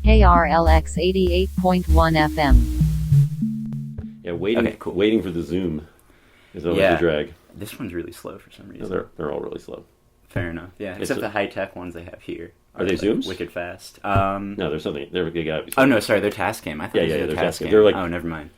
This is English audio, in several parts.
KRLX 88.1 FM. Yeah, waiting. Okay, cool. Waiting for the zoom is always a drag. This one's really slow for some reason. No, they're all really slow. Fair enough. Yeah, except the high-tech ones they have here. Are they zooms? Wicked fast. No, there's something. They got. Oh no, sorry, they're Tascam. I thought they're Tascam. They're like, oh, never mind.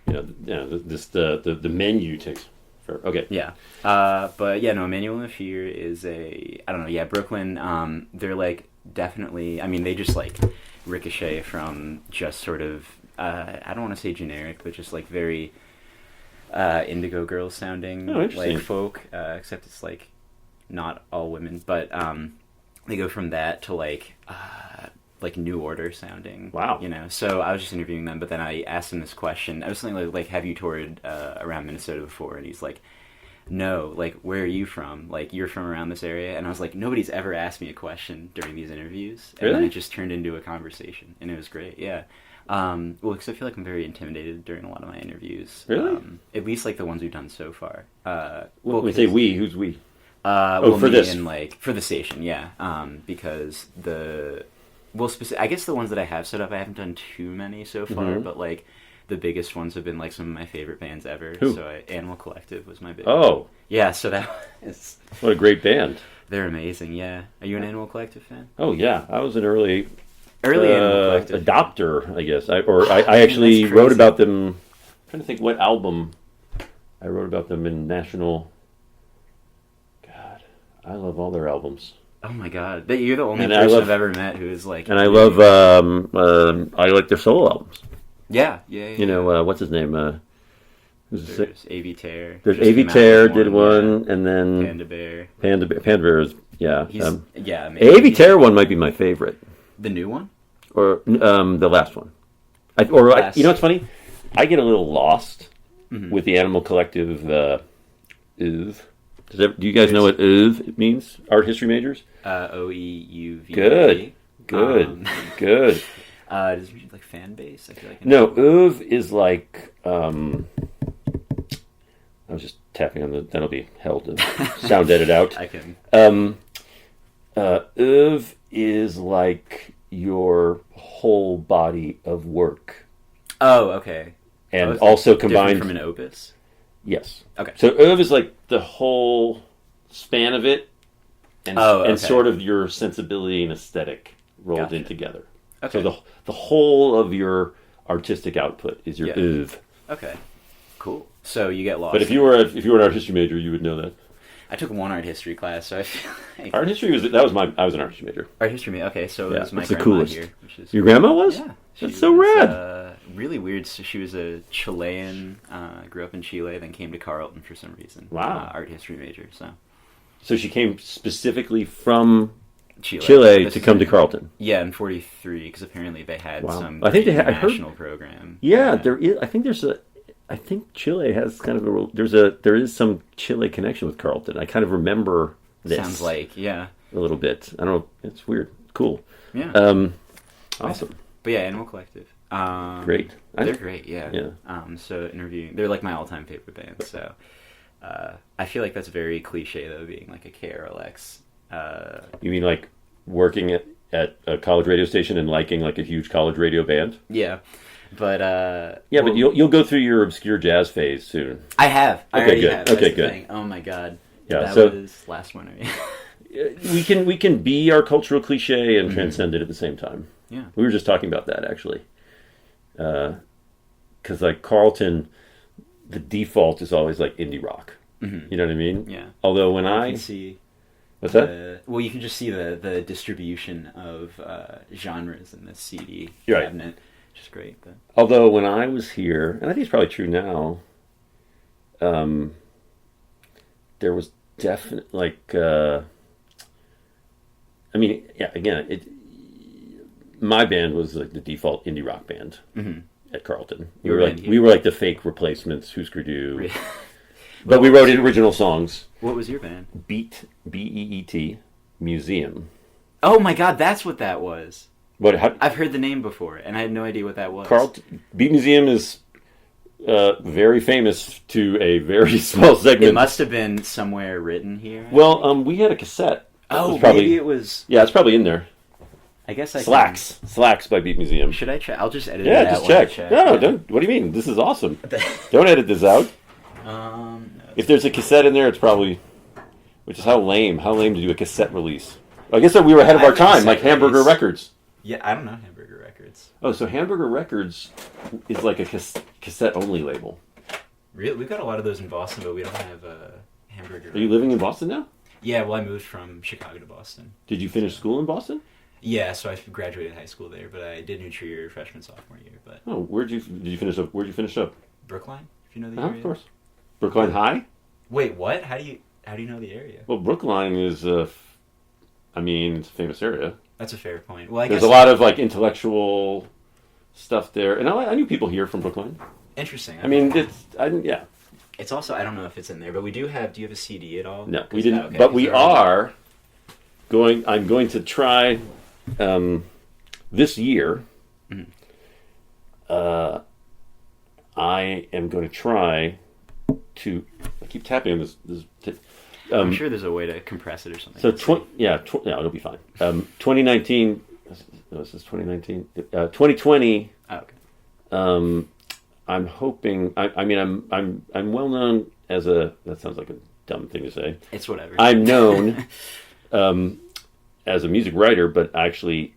The menu takes. Okay. Yeah. But yeah, no, Emmanuel and Fear is I don't know. Yeah, Brooklyn. They're like definitely. I mean, they just like ricochet from just sort of. I don't want to say generic, but just like very Indigo Girls sounding like folk. Except it's like not all women, but they go from that to like New Order sounding. Wow. You know, so I was just interviewing them, but then I asked him this question. I was something like, have you toured around Minnesota before? And he's like, no, like, where are you from? Like, you're from around this area? And I was like, nobody's ever asked me a question during these interviews. And then it just turned into a conversation, and it was great, yeah. Well, because I feel like I'm very intimidated during a lot of my interviews. Really? At least, like, the ones we've done so far. When we say we, who's we? For this? And, like, for the station, yeah. Because I guess the ones that I have set up, I haven't done too many so far, but, like, the biggest ones have been, like, some of my favorite bands ever. Who? So Animal Collective was my big one. Yeah, so that was... What a great band. They're amazing, yeah. Are you an Animal Collective fan? Oh, yeah. I was an early Animal Collective adopter, I guess. I actually wrote about them... I'm trying to think what album I wrote about them in National... God, I love all their albums. Oh my god, you're the only person I've ever met who is like... And I love, I like their solo albums. Yeah. You know, what's his name? There's A.V. Tear. There's A.V. Tear did one, and then... Panda Bear. Panda Bear is, yeah. A.V. Tear one might be my favorite. The new one? Or the last one. You know what's funny? I get a little lost with the Animal Collective OEUV. Do you guys know what OEUV means? Art history majors? OEUV. Good. Does it mean like fan base? I feel like no, OEUV is like... I was just tapping on that'll be held to sound edit out. I can. OEUV is like your whole body of work. Oh, okay. And also combined from an opus? Yes. Okay. So OEUV is like the whole span of it, and sort of your sensibility and aesthetic rolled in together. Okay. So the whole of your artistic output is your OEUV. Okay. Cool. So you get lost. But if you were an art history major, you would know that. I took one art history class, so I feel like... Art history I was an art history major. Art history, okay, so it was my grandma the coolest. Here. Which is your grandma was? Yeah. That's so rad. Really weird. So she was a Chilean, grew up in Chile, then came to Carleton for some reason. Wow. Art history major, So she came specifically from Chile to come to Carleton. Yeah, in '43, because apparently they had some national program. Yeah, there is. I think Chile has kind of there is some Chile connection with Carleton. I kind of remember this. Sounds like, yeah. A little bit. I don't know. It's weird. Cool. Yeah. Awesome. But yeah, Animal Collective. Great. They're great, yeah. Yeah. So interviewing, they're like my all-time favorite band. So I feel like that's very cliche though, being like a KRLX. You mean like working at a college radio station and liking like a huge college radio band? Yeah. But but you'll go through your obscure jazz phase soon. I have. Okay, good. Okay, good. Thing. Oh my god. Yeah, that was last one. we can be our cultural cliche and transcend it at the same time. Yeah. We were just talking about that actually. Because like Carleton, the default is always like indie rock. You know what I mean? Yeah. Although when I can see. What's that? Well, you can just see the distribution of genres in this CD Right. cabinet. Which is great. But. Although when I was here, and I think it's probably true now, there was definitely my band was like the default indie rock band at Carleton. We were like the fake replacements, Husker Du. Really? But we wrote original songs. What was your band? Beat, BEET, Museum. Oh my god, that's what that was. I've heard the name before, and I had no idea what that was. Beat Museum is very famous to a very small segment. It must have been somewhere written here. Well, we had a cassette. Maybe it was... Yeah, it's probably in there. I guess I Slacks by Beat Museum. Should I check? I'll just edit it Yeah, out. just when I check. No, don't. What do you mean? This is awesome. Don't edit this out. No, If there's a cassette in there, it's probably, which is how lame to do a cassette release. I guess that we were ahead of our time, like Hamburger Records. Yeah, I don't know Hamburger Records. Oh, so Hamburger Records is like a cassette-only label. Really? We've got a lot of those in Boston, but we don't have Hamburger Are you living in Boston now? Yeah, well, I moved from Chicago to Boston. Did you finish school in Boston? Yeah, so I graduated high school there, but I did neutral year freshman, sophomore year. But Oh, did you finish up? Where'd you finish up? Brookline, if you know the area. Of course. Brookline High? Wait, what? How do you know the area? Well, Brookline is, it's a famous area. That's a fair point. Well, I There's guess a lot of like intellectual stuff there, and I knew people here from Brookline. interesting. Yeah. It's also, I don't know if it's in there, but we do have. Do you have a CD at all? No, we didn't. Okay, but we are going. I'm going to try this year. Mm-hmm. I am going to try to. I keep tapping on this. I'm sure there's a way to compress it or something. So it'll be fine. 2019. No, this is 2019. 2020. Oh, okay. I'm hoping. I'm well known as a. That sounds like a dumb thing to say. It's whatever. I'm known as a music writer, but actually,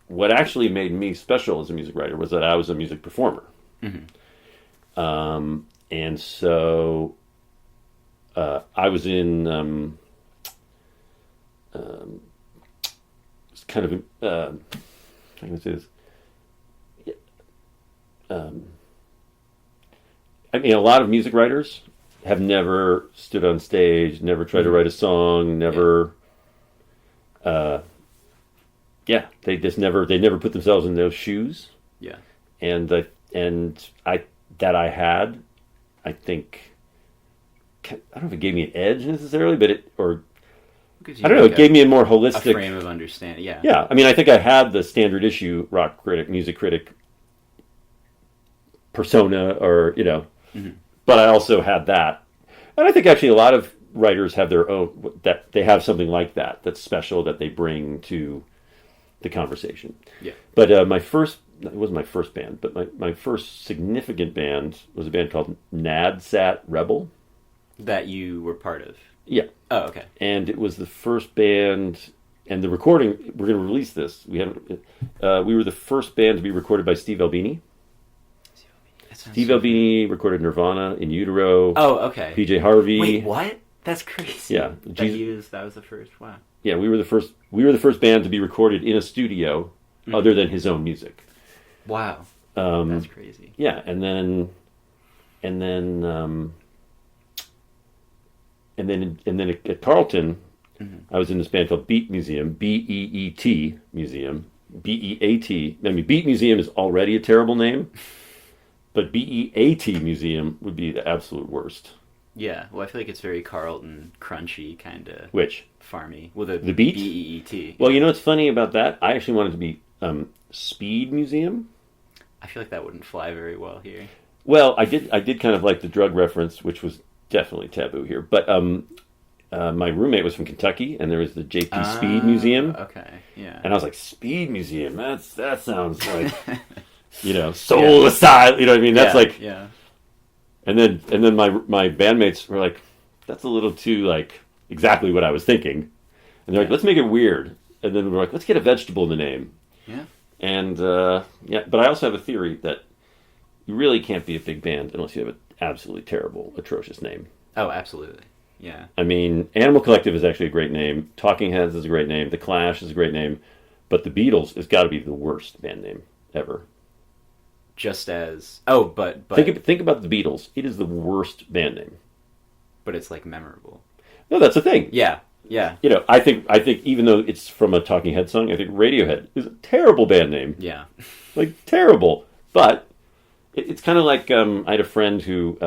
what actually made me special as a music writer was that I was a music performer. Mm-hmm. And so I was in kind of how can I say this? A lot of music writers have never stood on stage, never tried to write a song, never. They never put themselves in those shoes. Yeah. And I think, I don't know if it gave me an edge necessarily, but I don't know, it gave me a more holistic a frame of understanding. Yeah. Yeah, I think I had the standard issue rock critic, music critic persona, or Mm-hmm. but I also had that, and I think actually a lot of writers have their own, that they have something like that that's special that they bring to the conversation. Yeah. But it wasn't my first band, but my first significant band was a band called Nadsat Rebel. That you were part of. Yeah. Oh, okay. And it was the first band, and the recording, we're going to release this. We were the first band to be recorded by Steve Albini. Steve Albini recorded Nirvana, In Utero. Oh, okay. PJ Harvey. Wait, what? That's crazy. Yeah. That was the first. Wow. Yeah, we were the first band to be recorded in a studio other than his own music. Wow. That's crazy. Yeah, and then at Carleton, I was in this band called Beat Museum, BEET Museum, BEAT. Beat Museum is already a terrible name, but BEAT Museum would be the absolute worst. Yeah, well, I feel like it's very Carlton, crunchy, kind of. Which? Farmy. Well, the Beat? BEET. Well, you know what's funny about that? I actually wanted to be Speed Museum. I feel like that wouldn't fly very well here. Well, I did kind of like the drug reference, which was definitely taboo here. But my roommate was from Kentucky, and there was the JP Speed Museum. Okay, yeah. And I was like, Speed Museum? That sounds like, soul aside. You know what I mean? That's yeah. And then my bandmates were like, that's a little too like exactly what I was thinking. And they're like, let's make it weird. And then we're like, let's get a vegetable in the name. Yeah. And but I also have a theory that you really can't be a big band unless you have an absolutely terrible, atrocious name. Oh, absolutely. Yeah. Animal Collective is actually a great name. Talking Heads is a great name. The Clash is a great name. But the Beatles has got to be the worst band name ever. Just as... Oh, but... Think about the Beatles. It is the worst band name. But it's, like, memorable. No, that's the thing. Yeah, yeah. I think even though it's from a Talking Head song, I think Radiohead is a terrible band name. Yeah. Like, terrible. But it's kind of like I had a friend who...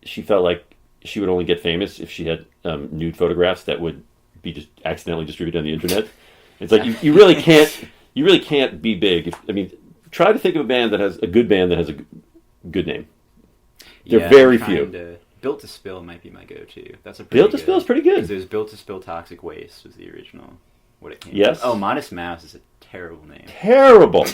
she felt like she would only get famous if she had nude photographs that would be just accidentally distributed on the internet. It's like you really can't be big. Try to think of a good band that has a good name. There are very few. Built to Spill might be my go-to. That's a Built to Spill is pretty good. There's Built to Spill Toxic Waste was the original. what it came Yes. from. Oh, Modest Mouse is a terrible name. Terrible.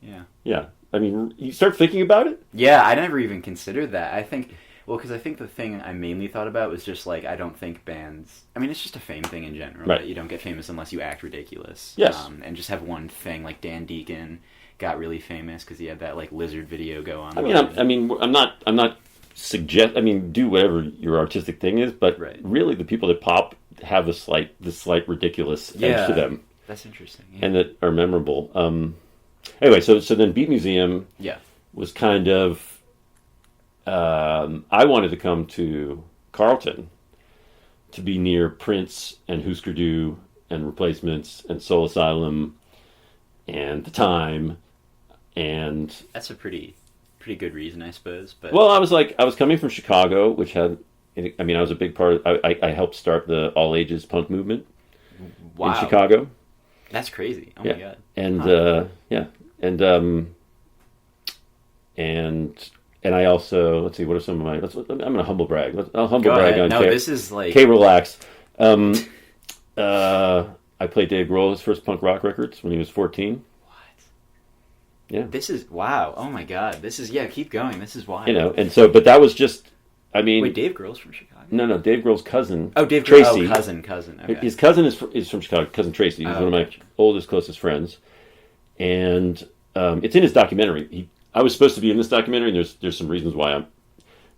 Yeah. Yeah. I mean, you start thinking about it. Yeah, I never even considered that. I think, well, because I think the thing I mainly thought about was just like, I don't think bands, I mean, it's just a fame thing in general. Right. That you don't get famous unless you act ridiculous. Yes. And just have one thing, like Dan Deacon got really famous because he had that like lizard video go on. I'm not suggest. I mean, do whatever your artistic thing is, but Right. really, the people that pop have the slight ridiculous edge to them, That's interesting. Yeah. and that are memorable. Anyway, so then Beat Museum Yeah. was kind of. I wanted to come to Carlton to be near Prince and Husker Du and Replacements and Soul Asylum and The Time, and That's a pretty good reason, I suppose. But well, I was coming from Chicago, which had, I mean, I was a big part of, I helped start the all ages punk movement wow, in Chicago. that's crazy. Oh Yeah. my god. And Huh. and I also, let's see, what are some of my, I'm gonna humble brag. I'll humble Go brag ahead. on No, this is like KRLX. I played Dave Grohl's first punk rock records when he was 14. what? Yeah. This is wow. Oh my god. This is keep going. This is wild. You know, and so, but that was just, I mean, Wait, Dave Grohl's from Chicago? no, Dave Grohl's cousin. Oh, Dave Tracy. Grohl. Oh, cousin. Okay. His cousin is from Chicago. Cousin Tracy. He's Oh, one of my gotcha. oldest, closest friends, and it's in his documentary. I was supposed to be in this documentary, and there's some reasons why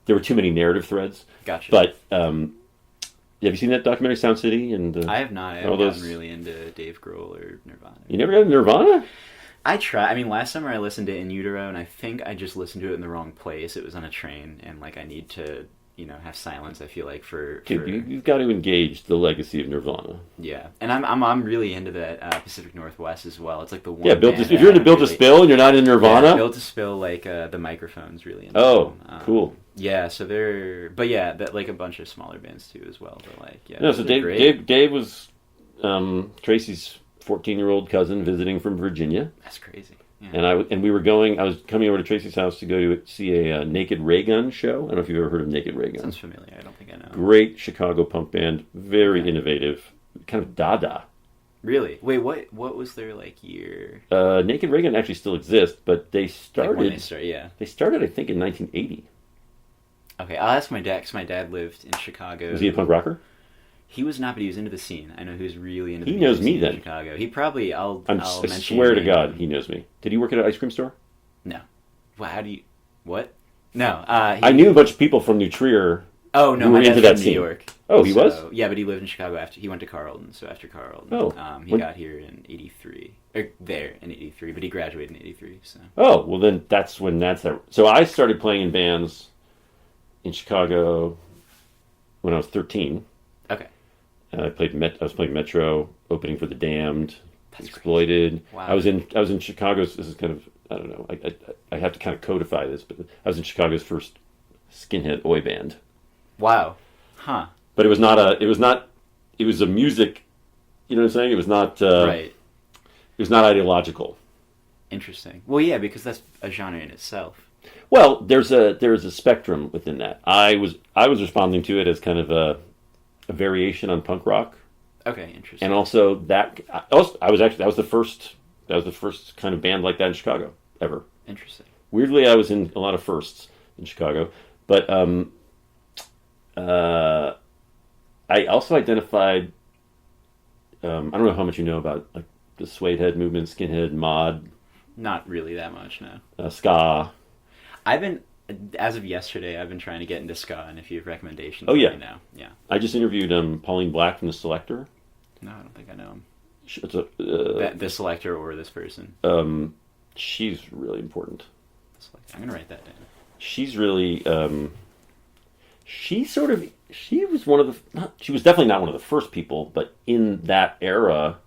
there were too many narrative threads. Gotcha. But have you seen that documentary, Sound City? And I have not. I all haven't those- gotten really into Dave Grohl or Nirvana. you never got into Nirvana? I try. I mean, last summer I listened to In Utero, and I think I just listened to it in the wrong place. It was on a train, and like I need to, have silence. I feel like for Dude, you've got to engage the legacy of Nirvana. yeah. And I'm really into that Pacific Northwest as well. It's like the one. Yeah, band if that you're into I'm Built to really- Spill and you're not in Nirvana, Yeah, Built to Spill, like the microphone's really into oh, them. cool. Yeah, so but yeah, that like a bunch of smaller bands too as well. But like, yeah, No, so they're great. Dave was Tracy's 14-year-old cousin visiting from Virginia. That's crazy. Yeah. And I was coming over to Tracy's house to go to see a Naked Ray Gun show. I don't know if you've ever heard of Naked Ray Gun. Sounds familiar. I don't think I know. Great Chicago punk band, very Okay. innovative, kind of Dada. Really? Wait, what was their like year? Naked Ray Gun actually still exists, but they Like when they started. started? Yeah. They started, I think, in 1980. Okay, I'll ask my dad because my dad lived in Chicago. Was he a punk rocker? He was not, but he was into the scene. I know he was really into. He the knows music me scene then. in Chicago. He probably. I'll I mention swear his to name. God, he knows me. Did he work at an ice cream store? No. Well, how do you? What? No. I knew a bunch of people from New Trier. Oh no, who my were dad's into that from New scene. York. Oh, he was? Yeah, but he lived in Chicago after he went to Carleton. So after Carleton, Oh, he when- got here in '83. Or there in '83, but he graduated in '83. So Oh, well then that's when So I started playing in bands in Chicago when I was 13. okay. I was playing Metro, opening for The Damned, That's Exploited. Wow. I was in Chicago's. This is kind of, I don't know. I have to kind of codify this, but I was in Chicago's first skinhead oi band. Wow. Huh. But it was a music. You know what I'm saying? It was not. Right. It was not ideological. Interesting. Well, yeah, because that's a genre in itself. Well, there's a spectrum within that. I was responding to it as kind of a variation on punk rock, Okay, interesting. and also that was the first kind of band like that in Chicago ever. Interesting. Weirdly, I was in a lot of firsts in Chicago, but I also identified. I don't know how much you know about like the suede head movement, skinhead, mod, Not really that much, no. ska. As of yesterday, I've been trying to get into ska, and if you have recommendations, Oh, yeah. let me know. Yeah. I just interviewed Pauline Black from the Selector. No, I don't think I know him. It's a, The selector or this person. she's really important. I'm going to write that down. She's really she was one of the she was definitely not one of the first people, but in that era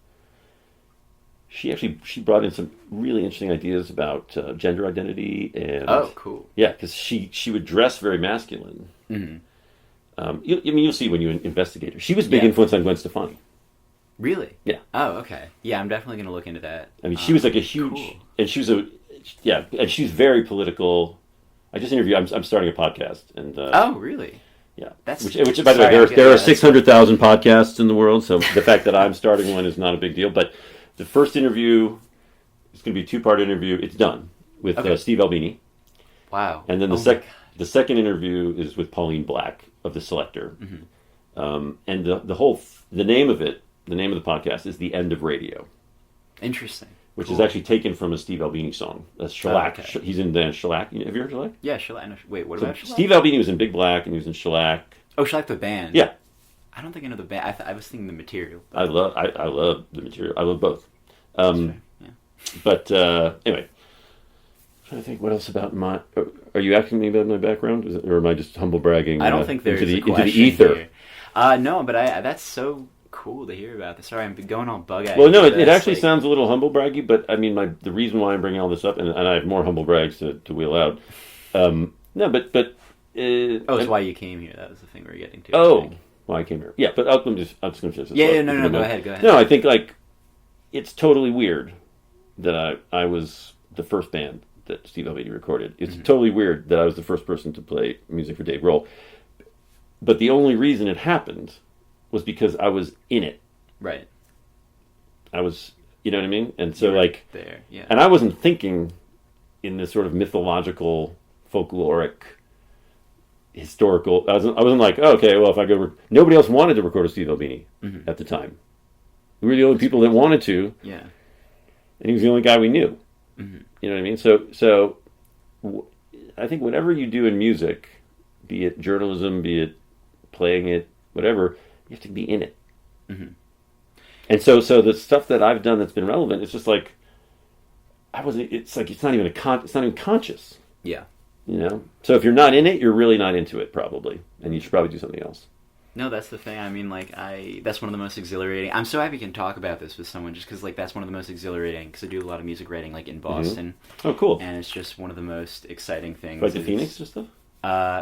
she brought in some really interesting ideas about gender identity and Oh, cool. yeah, because she would dress very masculine. Mm-hmm. You'll see when you investigate her. She was a big Yeah. influence on Gwen Stefani. Really? Yeah. Oh, okay. Yeah, I'm definitely going to look into that. I mean, she was like a huge, Cool. and she was and she's very political. I just interviewed. I'm starting a podcast, and Oh, really? Yeah. That's Which by the way, there are that's 600,000 podcasts in the world, so the fact that I'm starting one is not a big deal. But the first interview is going to be a 2-part interview. It's done with Steve Albini. Wow. And then the second interview is with Pauline Black of The Selector. And the name of it, the name of the podcast is The End of Radio. Interesting. Which is actually taken from a Steve Albini song. That's Shellac. Okay. He's in the band Shellac. Have you heard Shellac? Yeah, Shellac. Wait, what about Shellac? Steve Albini was in Big Black and he was in Shellac. Oh, Shellac the band. Yeah. I don't think I know the band. I was thinking the material. I love the material. I love both. Yeah. But anyway, I'm trying to think what else about my. Are you asking me about my background, or am I just humble bragging? I don't think there's into a question the ether. Here. No, but that's so cool to hear about this. Sorry, I'm going all bug-eyed. Well, no, it actually sounds a little humble braggy, but I mean, the reason why I'm bringing all this up, and I have more humble brags to wheel out. No, but it's why you came here. That was the thing we were getting to. Oh, why I came here. Yeah, but I'm just going to finish this. Yeah, no, go ahead. No, I think it's totally weird that I was the first band that Steve Albini recorded. It's totally weird that I was the first person to play music for Dave Grohl. But the only reason it happened was because I was in it. Right. I was, you know what I mean? And so there, yeah. And I wasn't thinking in this sort of mythological, folkloric, historical. I wasn't like, oh, okay, well, if I go, nobody else wanted to record a Steve Albini at the time. We were the only people that wanted to. Yeah. And he was the only guy we knew. You know what I mean? So I think whatever you do in music, be it journalism, be it playing it, whatever, you have to be in it. And so the stuff that I've done that's been relevant, it's just like I wasn't. It's like it's not even conscious. Yeah. You know. So if you're not in it, you're really not into it, probably, and you should probably do something else. No, that's the thing. I mean, that's one of the most exhilarating. I'm so happy I can talk about this with someone, just because that's one of the most exhilarating. Because I do a lot of music writing, in Boston. Oh, cool! And it's just one of the most exciting things. Like the Phoenix and stuff.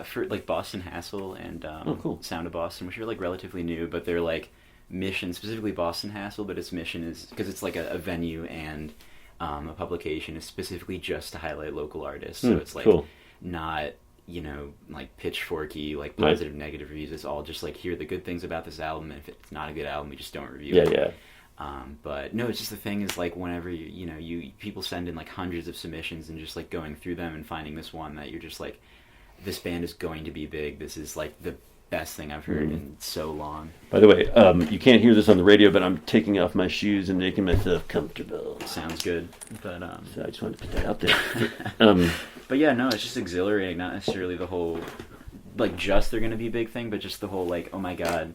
For Boston Hassle and cool. Sound of Boston, which are relatively new, but they're mission, specifically Boston Hassle, but its mission is because it's a venue and a publication is specifically just to highlight local artists. So it's cool. Not pitchforky, positive, negative reviews. It's all just here are the good things about this album, and if it's not a good album, we just don't review it. Yeah. But no, it's just the thing is whenever you people send in hundreds of submissions and just going through them and finding this one that you're just this band is going to be big. This is the best thing I've heard in so long. By the way, you can't hear this on the radio, but I'm taking off my shoes and making myself comfortable. Sounds good, but so I just wanted to put that out there. But yeah, no, it's just exhilarating. Not necessarily the whole just they're gonna be a big thing, but just the whole oh my god,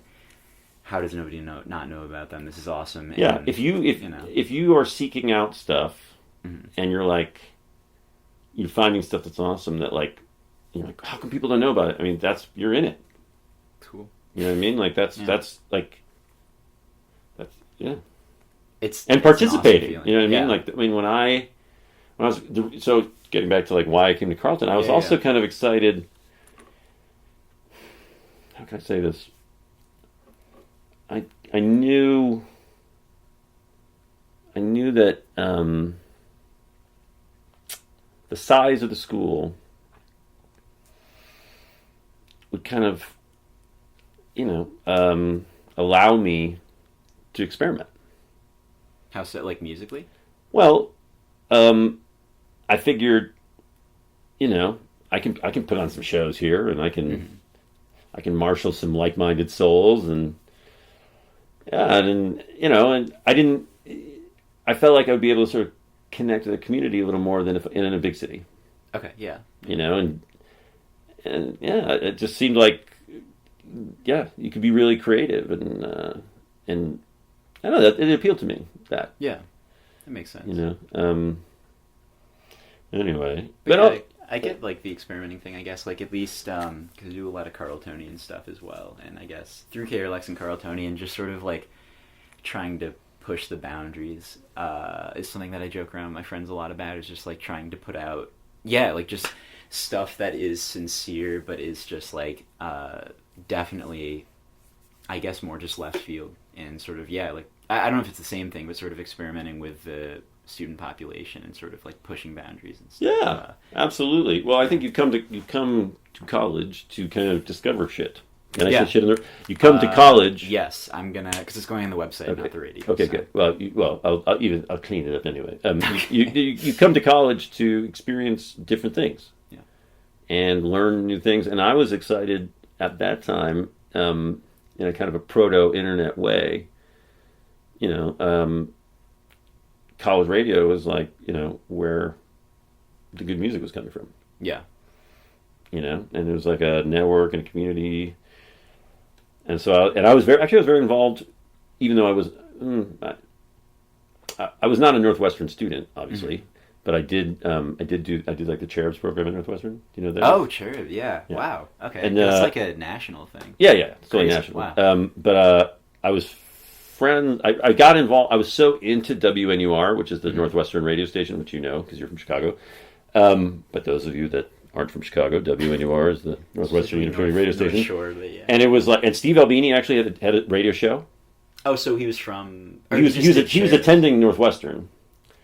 how does nobody not know about them? This is awesome. Yeah, and, if you are seeking out stuff and you're you're finding stuff that's awesome that you're how come people don't know about it? I mean, you're in it. Cool. You know what I mean? That's yeah. It's participating. Awesome, you know what I mean? Yeah. When I was so getting back to why I came to Carleton, I was also kind of excited. How can I say this? I knew that the size of the school would kind of, allow me to experiment. How so? Musically? Well, I figured, I can put on some shows here, and I can marshal some like-minded souls, and and I felt like I would be able to sort of connect to the community a little more than if in a big city. Okay, yeah. And it just seemed you could be really creative, and I don't know, that it appealed to me. That makes sense. Anyway, but I get the experimenting thing. I guess at least because I do a lot of Carletonian stuff as well, and I guess through KRLX and Carletonian, just sort of trying to push the boundaries is something that I joke around with my friends a lot about. Is just trying to put out just stuff that is sincere, but is just definitely, I guess, more just left field and sort of I don't know if it's the same thing, but sort of experimenting with the student population and sort of pushing boundaries and stuff. Yeah, absolutely. Well, I think you've come to college to kind of discover shit. Can I say shit in the... You come to college... Yes, I'm gonna... Because it's going on the website, not the radio. Okay, so. good. I'll clean it up anyway. You come to college to experience different things. Yeah. And learn new things. And I was excited at that time, in a kind of a proto-internet way. College radio was like, where the good music was coming from. Yeah. And it was like a network and a community. And so, I was very involved, even though I was not a Northwestern student, obviously, but I did like the Cherubs program at Northwestern. Do you know that? Oh, Cherub, yeah. Wow. Okay. And that's like a national thing. Yeah, it's totally national. Wow. But I was friends. I got involved. I was so into WNUR, which is the Northwestern radio station, which you know because you're from Chicago. But those of you that aren't from Chicago, WNUR is the Northwestern University radio station. Sure, but yeah. And it was like, and Steve Albini actually had a radio show. Oh, so he was from... He was attending Northwestern.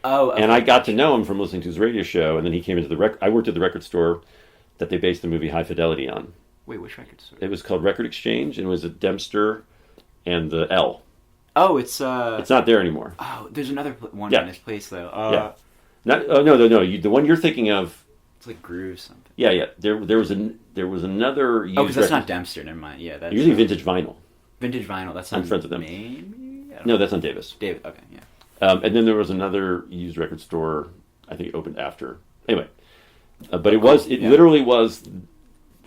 Oh, okay. And I got to know him from listening to his radio show, and then he came into the record... I worked at the record store that they based the movie High Fidelity on. Wait, which record store? It was called Record Exchange, and it was at Dempster and the L. Oh, it's... It's not there anymore. Oh, there's another one in this place, though. Yeah. No. The one you're thinking of... It's like Groove something. Yeah. There was another... Oh, because that's not Dempster, never mind. Yeah, that's... Usually Vintage Vinyl. Vintage Vinyl, that's on... I'm friends with them. Maybe? No, that's on Davis. Davis, okay, yeah. And then there was another used record store, I think it opened after. Anyway. But it literally was,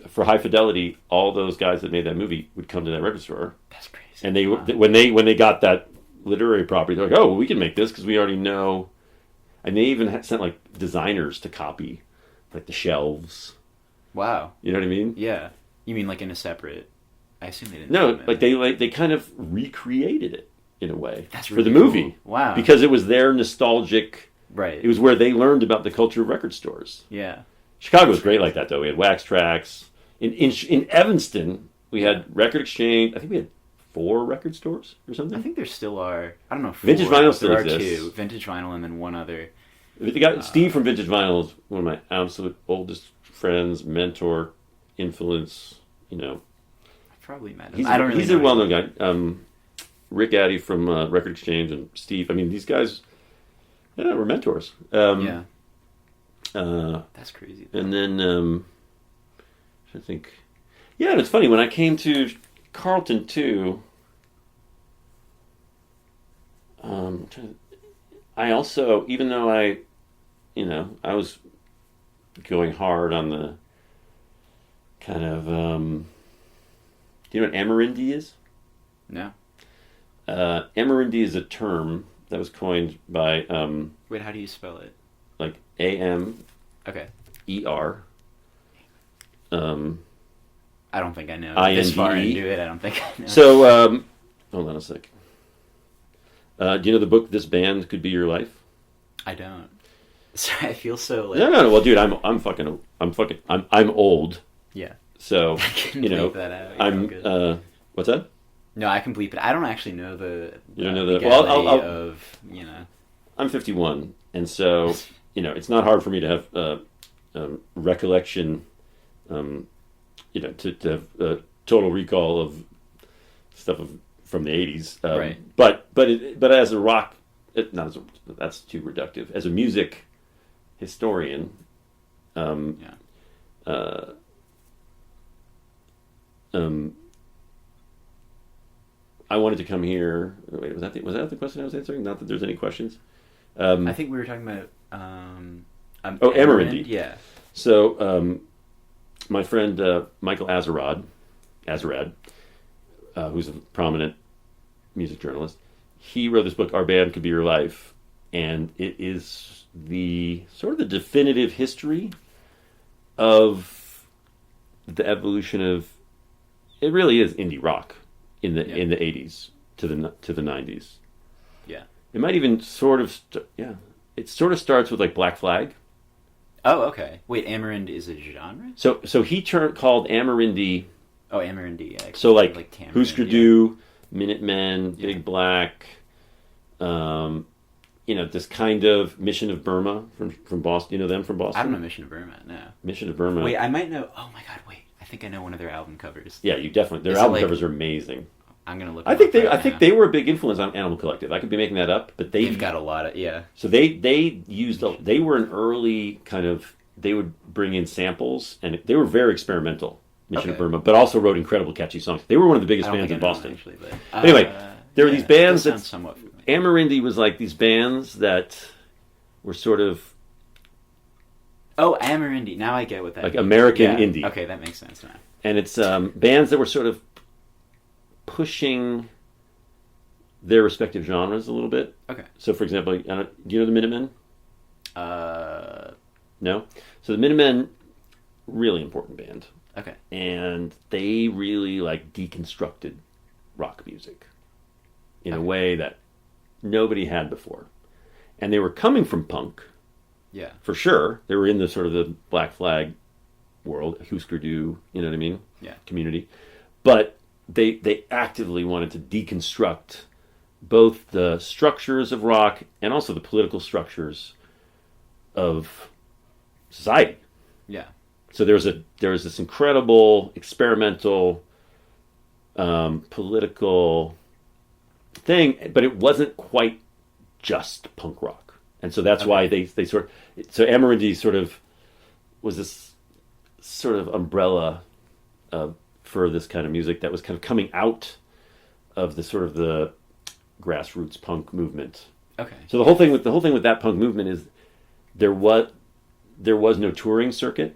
for High Fidelity, all those guys that made that movie would come to that record store. That's crazy. And they when they got that literary property, they're like, oh, well, we can make this because we already know. And they even sent like designers to copy like the shelves. Wow. You know what I mean? Yeah. You mean like in a separate... I assume they didn't... No, like they kind of recreated it in a way. That's really for the cool. Movie. Wow. Because it was their nostalgic... Right. It was where they learned about the culture of record stores. Yeah. Chicago was great like that, though. We had Wax Tracks. In Evanston, we had Record Exchange. I think we had 4 record stores or something. I think there still are... I don't know. 4. Vintage Vinyl still there exists. Are 2. Vintage Vinyl and then one other. Steve from Vintage Vinyl is one of my absolute oldest friends, mentor, influence. I probably met him. He's a well-known guy. Rick Addy from Record Exchange and Steve. I mean, these guys, were mentors. Yeah. That's crazy. And then, I think, and it's funny when I came to Carleton too. I also, even though I was going hard on the kind of, do you know what Amerindi is? No. Amerindi is a term that was coined by... Wait, how do you spell it? Like A-M... Okay. E-R... I don't think I know. I-N-D-E. This far into it, I don't think I know. So, hold on a sec. Do you know the book This Band Could Be Your Life? I don't. So I feel so like... No. Well, dude, I'm old. Yeah. So, I can bleep that out. I'm... what's that? No, I can bleep it. I don't actually know the... You don't know the... Well, of, I'm 51, and so, it's not hard for me to have recollection, to have total recall of stuff from the 80s. Right. But as a rock... that's too reductive. As a music historian... I wanted to come here. Wait, was that the question I was answering? Not that there's any questions. I think we were talking about Amerindi. Yeah. So my friend Michael Azarad, who's a prominent music journalist, he wrote this book, Our Band Could Be Your Life, and it is the sort of the definitive history of the evolution of... It really is indie rock. In the 80s to the 90s. Yeah. It might even sort of it sort of starts with like Black Flag. Oh, okay. Wait, Amerind is a genre? So he called Amerindi. Oh, Amerindi. Yeah. So like Tamarind, Husker Du, Minutemen, Big Black. This kind of Mission of Burma from Boston. You know them from Boston? I don't know Mission of Burma. No. Mission of Burma. Wait, I might know. Oh my God! Wait, I think I know one of their album covers. Yeah, you definitely. Their Is it album like- covers are amazing. I'm gonna look. I think them up right I think now. they were a big influence on Animal Collective. I could be making that up, but They've got a lot of So they used they were an early kind of, they would bring in samples, and they were very experimental, Mission of Okay. Burma, but also wrote incredible catchy songs. They were one of the I biggest don't bands think in I know Boston. actually, but Anyway, there were these bands that that sounds somewhat familiar. Amarindi was like these bands that were sort of Oh, Amarindi. Now I get what that like means. American Yeah. indie. Okay, that makes sense now. And it's bands that were sort of pushing their respective genres a little bit. Okay. So, for example, do you know the Minutemen? Uh, No? So the Minutemen, really important band. okay. And they really like deconstructed rock music in a way that nobody had before. And they were coming from punk, Yeah. for sure. They were in the sort of the Black Flag world, Husker Du, you know what I mean? Yeah. Community. But they actively wanted to deconstruct both the structures of rock and also the political structures of society. Yeah. So there was this incredible experimental political thing, but it wasn't quite just punk rock, and so that's why they so Amarindi sort of was this sort of umbrella for this kind of music that was kind of coming out of the sort of the grassroots punk movement. Okay. So the whole thing with that punk movement is there was no touring circuit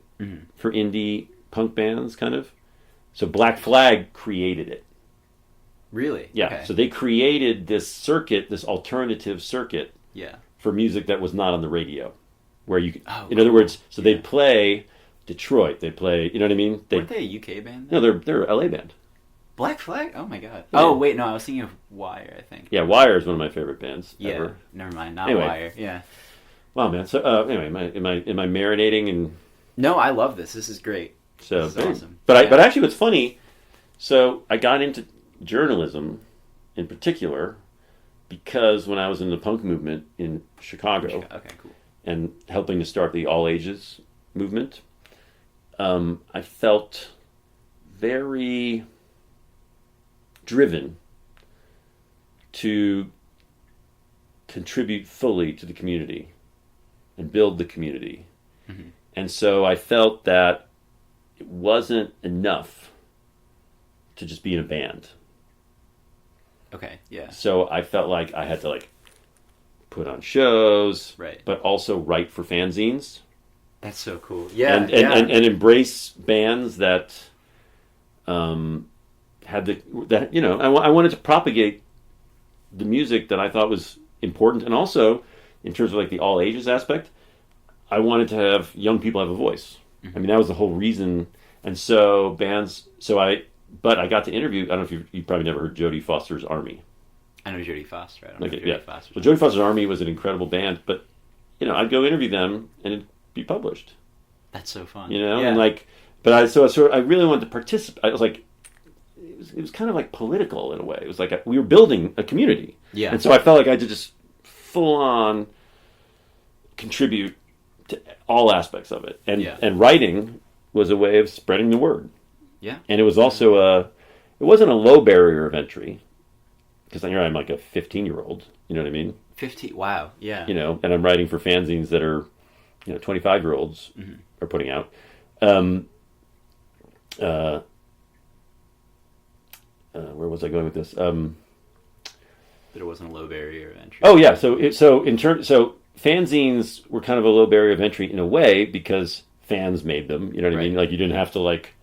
for indie punk bands, kind of. So Black Flag created it. Really? Yeah. Okay. So they created this circuit, this alternative circuit Yeah. for music that was not on the radio, where you could, Oh, in other cool. words, so they'd play Detroit, they'd play, you know what I mean? Weren't they a UK band? No, they're a LA band. Black Flag? Oh my god. Yeah. Oh wait, no, I was thinking of Wire. I think. Yeah, Wire is one of my favorite bands Yeah. ever. Never mind. Not Anyway. Wire. Yeah. Wow, man. So anyway, am I marinating and No, I love this. This is great. so? This is awesome. But Yeah. but actually, what's funny? So I got into journalism, in particular, because when I was in the punk movement in Chicago Okay, cool. and helping to start the all ages movement, I felt very driven to contribute fully to the community and build the community. Mhm. And so I felt that it wasn't enough to just be in a band. Okay, yeah. So I felt like I had to like put on shows, Right. but also write for fanzines. That's so cool. Yeah, and, yeah. and embrace bands that had that I wanted to propagate the music that I thought was important, and also in terms of like the all ages aspect, I wanted to have young people have a voice. I mean, that was the whole reason. And so but I got to interview. I don't know if you probably never heard Jodie Foster's Army. I know Jodie Foster. I don't Like know it, Jodie yeah. Foster. Well, Jodie Foster's Army was an incredible band, but I'd go interview them and it'd be published. That's so fun. Yeah. And like, but I really wanted to participate. I was like, it was kind of like political in a way. It was like we were building a community. Yeah. And so I felt like I had to just full on contribute to all aspects of it. And writing was a way of spreading the word. Yeah. And it was also it wasn't a low barrier of entry, because here I'm like a 15-year-old, you know what I mean? 15. Wow. Yeah. And I'm writing for fanzines that are, 25-year-olds are putting out. Where was I going with this? That it wasn't a low barrier of entry. Oh yeah, so fanzines were kind of a low barrier of entry in a way because fans made them. You know what I mean? Like you didn't have to like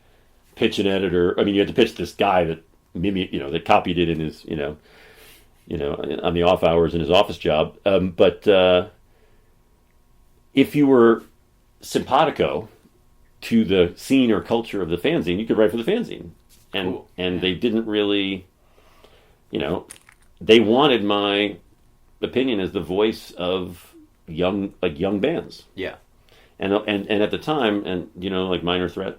pitch an editor. I mean, you had to pitch this guy that that copied it in his on the off hours in his office job. But if you were simpatico to the scene or culture of the fanzine, you could write for the fanzine, and they didn't really, they wanted my opinion as the voice of young bands. Yeah. And at the time, like Minor Threat.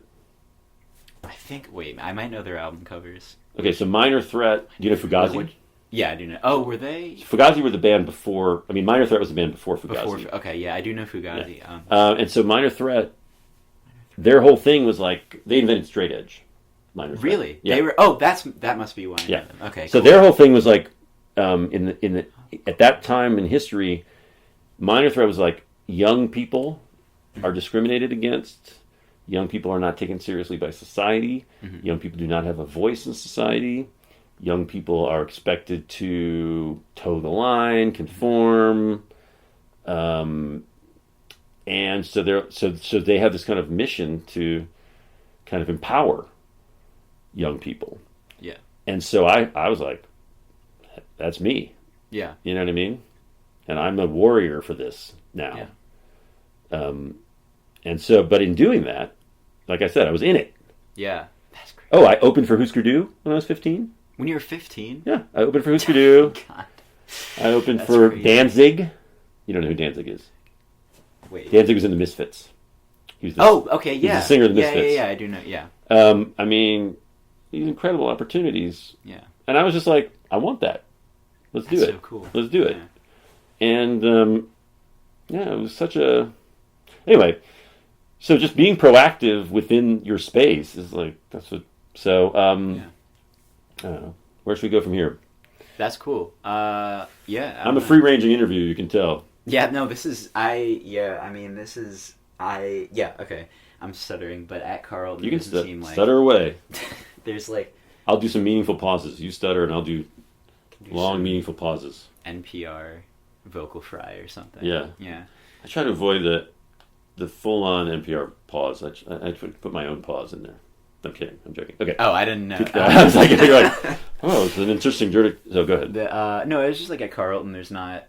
Wait, I might know their album covers. Okay, so Minor Threat. Do you know Fugazi? Yeah, I do know. Oh, were they? Fugazi were the band before. I mean, Minor Threat was the band before Fugazi. Okay, yeah, I do know Fugazi. Yeah. And so Minor Threat their whole thing was like they invented straight edge. Minor threat. Really? Yeah. They were. Oh, that must be why. I know Yeah. them. Okay. So cool. their whole thing was like, at that time in history, minor threat was like young people are discriminated against. Young people are not taken seriously by society. Mm-hmm. Young people do not have a voice in society. Young people are expected to toe the line, conform, and so they have this kind of mission to kind of empower young people. Yeah. And so I was like, that's me. Yeah. You know what I mean? And I'm a warrior for this now. Yeah. And so, but in doing that, like I said, I was in it. Yeah. That's great. Oh, I opened for Husker Du when I was 15. When you were 15? Yeah, I opened for Husker Du. God. I opened That's for crazy. Danzig. You don't know who Danzig is? Wait. Danzig was in the Misfits. He was the, Oh, okay, yeah. the singer of the yeah, Misfits. Yeah, I do know. Yeah. I mean, these incredible opportunities. Yeah. And I was just like, I want that. Let's do That's it. so cool. Let's do it. Yeah. And yeah, it was such a. Anyway, so just being proactive within your space is like that's what. So Yeah. I don't know. Where should we go from here? That's cool. Yeah. I I'm don't a know. free-ranging interview. You can tell. Yeah, no, this is okay. I'm stuttering, but at Carlton, You can it doesn't seem like stutter away. there's like I'll do some meaningful pauses. You stutter, and I'll do long, some meaningful pauses. NPR vocal fry or something. Yeah. Yeah. I try to avoid the full-on NPR pause. I put my own pause in there. I'm kidding. I'm joking. Okay. Oh, I didn't know. I was like, you're like, oh, it's an interesting dirty. So go ahead. No, it's just like at Carlton, there's not.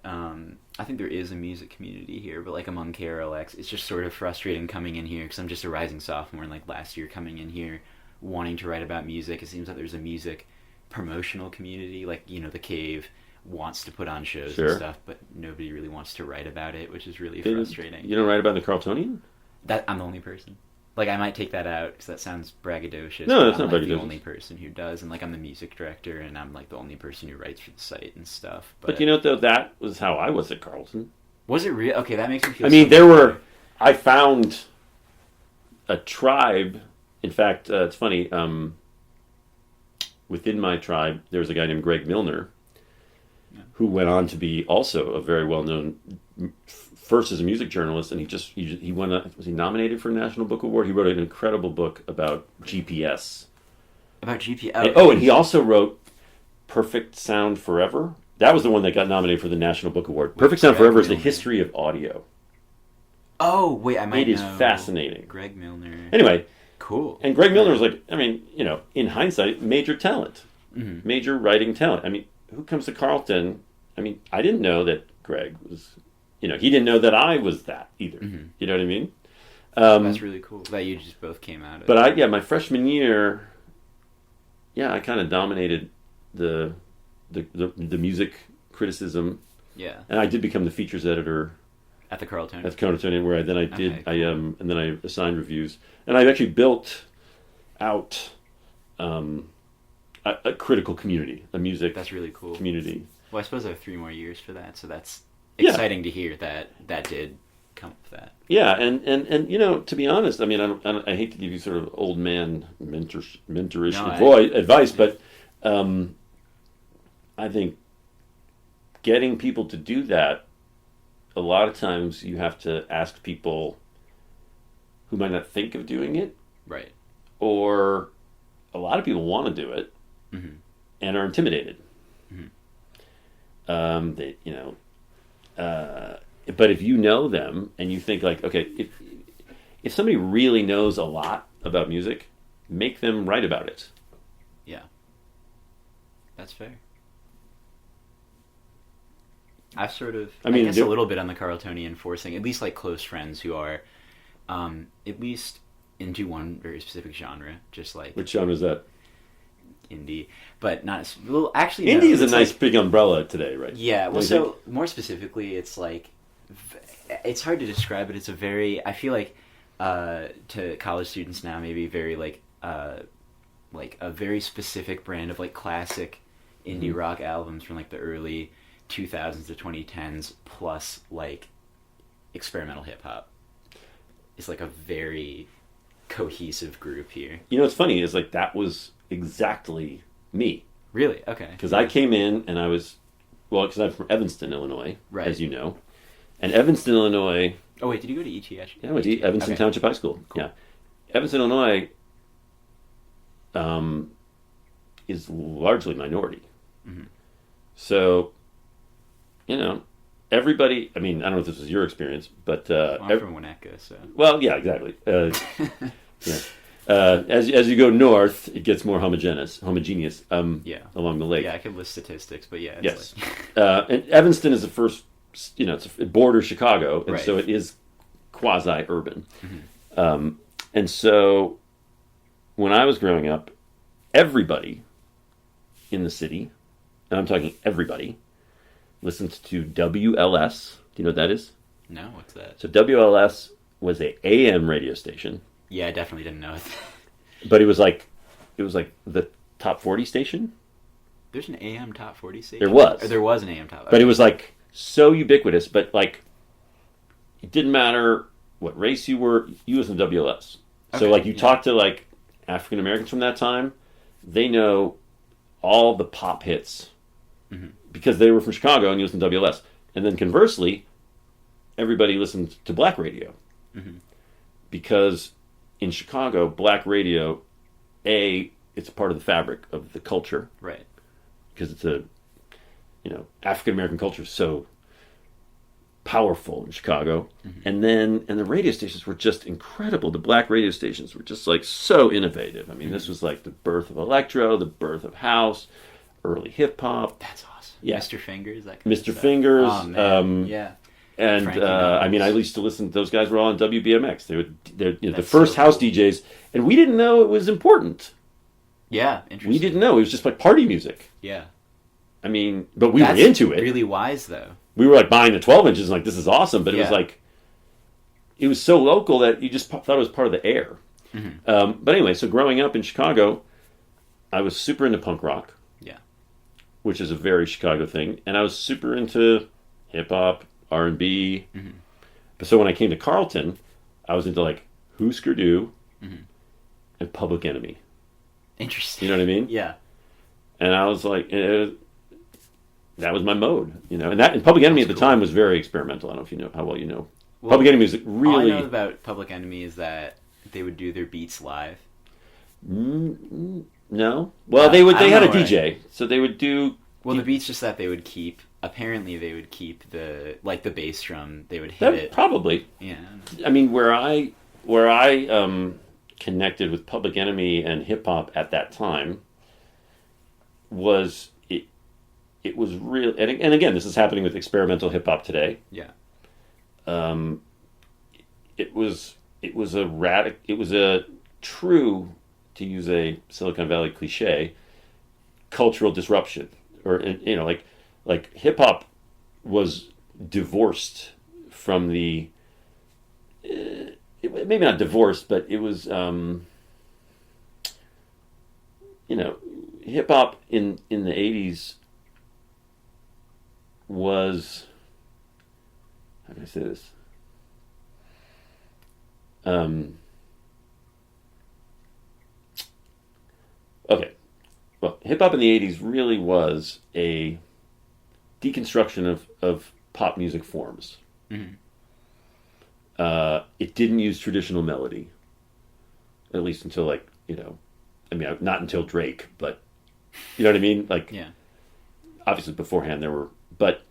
I think there is a music community here, but like among KRLX, it's just sort of frustrating coming in here because I'm just a rising sophomore, and like last year coming in here, wanting to write about music. It seems like there's a music promotional community, like the Cave wants to put on shows Sure. and stuff, but nobody really wants to write about it, which is really frustrating. You don't write about the Carltonian? That I'm the only person. Like I might take that out because that sounds braggadocious. No, but that's I'm not like the braggadocious. only person who does, and like I'm the music director, and I'm like the only person who writes for the site and stuff. But you know, though, that was how I was at Carleton. Was it real? Okay, that makes me feel. I mean, so there much were. better. I found a tribe. In fact, it's funny. Within my tribe, there was a guy named Greg Milner, who went on to be also a very well-known. First as a music journalist, and he won. Was he nominated for a National Book Award? He wrote an incredible book about GPS. About GPS. And he also wrote Perfect Sound Forever. That was the one that got nominated for the National Book Award. Perfect Sound Greg Forever is the Milner. history of audio. Oh wait, I might. It is know. fascinating. Greg Milner. Anyway, Cool. and Greg Milner was like, I mean, in hindsight, major talent, Mm-hmm. major writing talent. I mean, who comes to Carleton? I mean, I didn't know that Greg was, he didn't know that I was that either. Mm-hmm. You know what I mean? That's really cool that you just both came out of. But my freshman year, I kind of dominated the music criticism, and I did become the features editor at the Carlton. at the Carleton, where I Okay, and then I assigned reviews, and I actually built out a critical community, a music That's really cool. community. Well, I suppose I have 3 more years for that, so that's Yeah. exciting to hear that did come up with that. Yeah, and to be honest, I mean, I hate to give you sort of old man mentorish advice, but I think getting people to do that, a lot of times you have to ask people who might not think of doing it, Right. or a lot of people want to do it Mm-hmm. and are intimidated. Mm-hmm. But if you know them and you think like, okay, if somebody really knows a lot about music, make them write about it. Yeah. That's fair. I've sort of, I guess a little bit on the Carletonian forcing, at least like close friends who are at least into one very specific genre, just like Which genre is that? indie, but not, well, actually, Indie no, is a it's nice like, big umbrella today, right? yeah, well, Don't you so think? more specifically, it's like, it's hard to describe, but it's a very, I feel like, to college students now, maybe very like a very specific brand of like classic indie rock albums from like the early 2000s to 2010s, plus like experimental hip hop. It's like a very cohesive group here. You know, what's funny is like that was exactly me. Really? Okay. Because I came in and I was, well, because I'm from Evanston, Illinois, right, as you know. And Evanston, Illinois... Oh, wait, did you go to ETH? Yeah, I went to Evanston Township High School. Cool. Yeah. Evanston, Illinois is largely minority. Mm-hmm. So, you know, everybody... I mean, I don't know if this was your experience, but... I'm from Winnetka, so... Well, yeah, exactly. Yeah. As you go north, it gets more homogeneous along the lake. Yeah, I could list statistics, but yeah. Yes. And Evanston is the first, you know, it borders Chicago, and so it is quasi-urban. Mm-hmm. And so when I was growing up, everybody in the city, and I'm talking everybody, listened to WLS. Do you know what that is? No, what's that? So WLS was a AM radio station. Yeah, I definitely didn't know it. But it was like the top 40 station. There's an AM top 40 station? There was. Or there was an AM top. Okay. But it was like so ubiquitous, but like it didn't matter what race you were, you listened to WLS. So like you talk to like African Americans from that time, they know all the pop hits because they were from Chicago and you listen to WLS. And then conversely, everybody listened to black radio because in Chicago, black radio, it's part of the fabric of the culture. Right. Because it's African American culture is so powerful in Chicago. Mm-hmm. And the radio stations were just incredible. The black radio stations were just like so innovative. I mean, this was like the birth of electro, the birth of house, early hip hop. That's awesome. Yeah. Mr. Fingers, that kind of Mr. stuff. Fingers. Oh, man. Yeah. And I mean, I used to listen. Those guys were all on WBMX. They're the first house DJs, and we didn't know it was important. Yeah, interesting. We didn't know it was just like party music. Yeah, I mean, but we were into it. Really wise though. We were like buying the 12 inches, and like this is awesome. But it was like, it was so local that you just thought it was part of the air. Mm-hmm. But anyway, so growing up in Chicago, I was super into punk rock. Yeah, which is a very Chicago thing, and I was super into hip hop. R&B. Mm-hmm. But so when I came to Carleton, I was into like Husker Du and Public Enemy. Interesting. You know what I mean? Yeah. And I was like, that was my mode, you know. And Public Enemy at the time was very experimental. I don't know if you know how well you know. Well, Public Enemy was really... All I know about Public Enemy is that they would do their beats live. No. Well, they had a DJ, so they would do... Well, the beats just that they would keep... Apparently, they would keep the bass drum. They would hit it. Probably. Yeah. I mean, where I connected with Public Enemy and hip hop at that time was it was real. And again, this is happening with experimental hip hop today. Yeah. It was a true, to use a Silicon Valley cliche, cultural disruption, or you know, like hip hop was divorced from the maybe not divorced, but it was hip hop in the 80s was, how can I say this? Okay. Well, hip hop in the 80s really was a deconstruction of pop music forms. Mm-hmm. It didn't use traditional melody, at least until not until Drake, but you know what I mean? Like, yeah. Obviously beforehand there were, but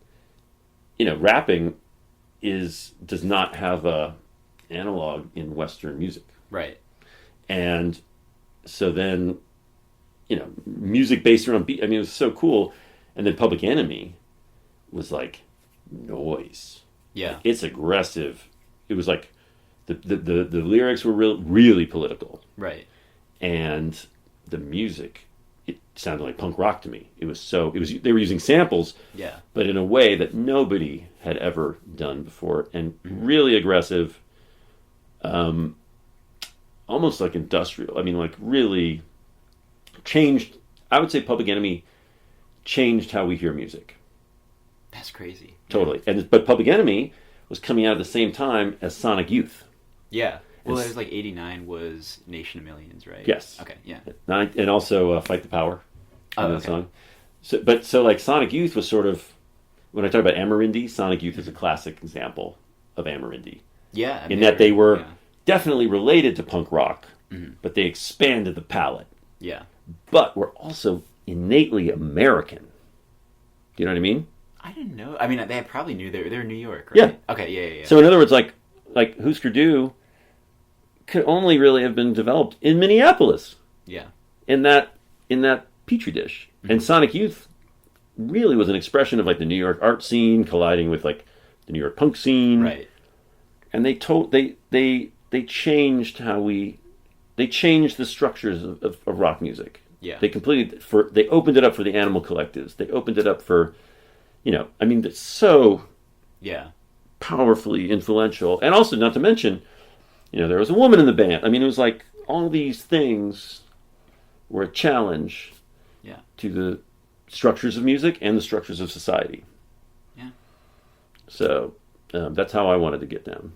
rapping does not have a analog in Western music. Right. And so then, music based around beat, I mean, it was so cool. And then Public Enemy was like noise. Yeah. It's aggressive. It was like the lyrics were really political. Right. And the music, it sounded like punk rock to me. They were using samples, yeah, but in a way that nobody had ever done before, and really aggressive, almost like industrial. I mean, like really changed. I would say Public Enemy changed how we hear music. That's crazy. Totally. But Public Enemy was coming out at the same time as Sonic Youth. Yeah. Well, it was like 89 was Nation of Millions, right? Yes. Okay, yeah. And also Fight the Power. Oh, in the okay. song. So like Sonic Youth was sort of, when I talk about Amerindie, Sonic Youth is a classic example of Amerindie. Yeah. In that they were definitely related to punk rock, but they expanded the palette. Yeah. But were also innately American. Do you know what I mean? I didn't know. I mean, they probably knew they're in New York, right? Yeah. Okay, yeah. So in other words, like Husker Du could only really have been developed in Minneapolis. Yeah. In that petri dish. And Sonic Youth really was an expression of like the New York art scene colliding with like the New York punk scene. Right. And they changed they changed the structures of rock music. Yeah. They opened it up for the animal collectives. They opened it up for, it's so powerfully influential. And also, not to mention, there was a woman in the band. I mean, it was like all these things were a challenge to the structures of music and the structures of society. Yeah. So that's how I wanted to get down.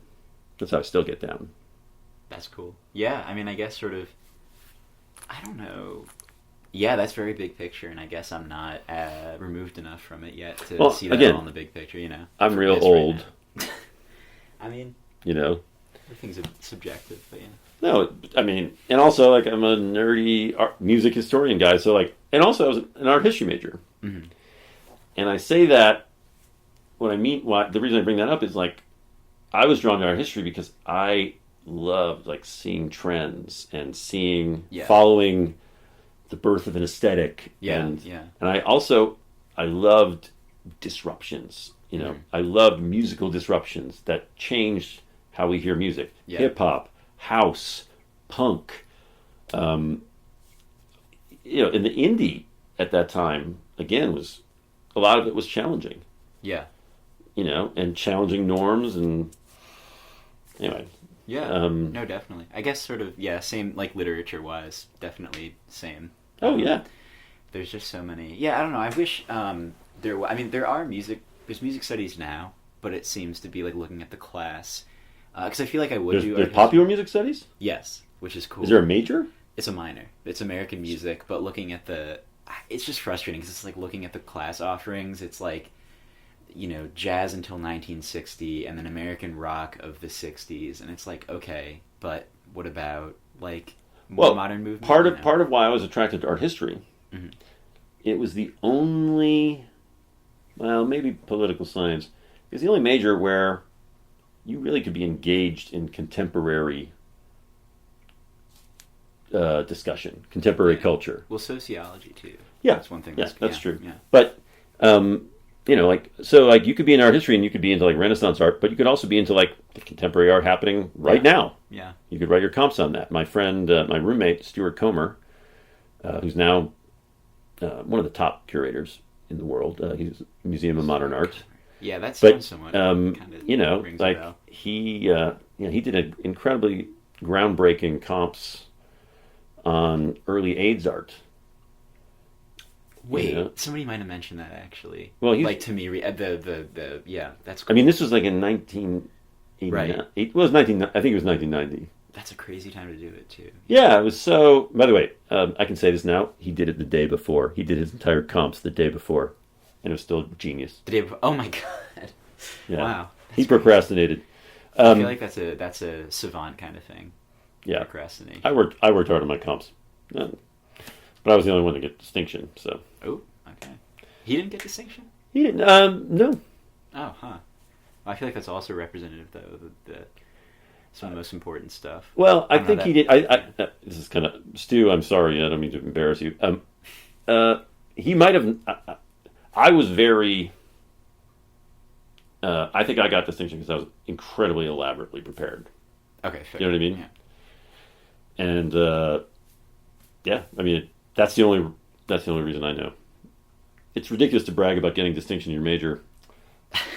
That's how I still get down. That's cool. Yeah, I mean, I guess sort of, I don't know. Yeah, that's very big picture, and I guess I'm not removed enough from it yet to see that all in the big picture, I'm real old. Right. I mean, everything's subjective, but yeah. No, I mean, and also, like, I'm a nerdy music historian guy, so, like, and also I was an art history major. Mm-hmm. And I say that the reason I bring that up is, like, I was drawn to art history because I loved, like, seeing trends and following the birth of an aesthetic. And I loved disruptions, I loved musical disruptions that changed how we hear music. Yeah. Hip-hop, house, punk, in the indie at that time, again, a lot of it was challenging. Yeah. And challenging norms and anyway. Yeah. No, definitely. I guess sort of, same, like literature-wise, definitely same. Oh, yeah. There's just so many. Yeah, I don't know. I wish there's music studies now, but it seems to be like looking at the class. Because I feel like I would do... There's popular music studies? Yes, which is cool. Is there a major? It's a minor. It's American music, but looking at it's just frustrating because it's like looking at the class offerings, it's like, jazz until 1960 and then American rock of the 60s, and it's like, okay, but what about, like, more modern movement? Part of why I was attracted to art history, it was the only, maybe political science, it's the only major where you really could be engaged in contemporary discussion, contemporary culture. Well, sociology too. Yeah, that's one thing. That's true. Yeah. But you could be in art history and you could be into like Renaissance art, but you could also be into like the contemporary art happening right now. Yeah, you could write your comps on that. My friend, my roommate Stuart Comer, who's now one of the top curators in the world. He's a Museum of Modern Art. Yeah, that sounds somewhat. Like he did an incredibly groundbreaking comps on early AIDS art. Wait, somebody might have mentioned that actually. Well, like to me, that's cool. I mean, this was like in 1989. Right. It was 19. I think it was 1990. That's a crazy time to do it too. Yeah, it was so. By the way, I can say this now. He did it the day before. He did his entire comps the day before, and it was still genius. The day before. Oh my god! Yeah. Wow. He procrastinated. I feel like that's a savant kind of thing. Yeah. Procrastinating. I worked hard on my comps, but I was the only one to get distinction. So. Oh, okay. He didn't get distinction? He didn't. No. Oh, huh. Well, I feel like that's also representative, though. Some of the most important stuff. Well, I think he did. This is kind of Stu. I'm sorry. I don't mean to embarrass you. He might have. I was very. I think I got distinction because I was incredibly elaborately prepared. Okay, fair. You know what I mean? Yeah. And I mean that's the only reason I know. It's ridiculous to brag about getting distinction in your major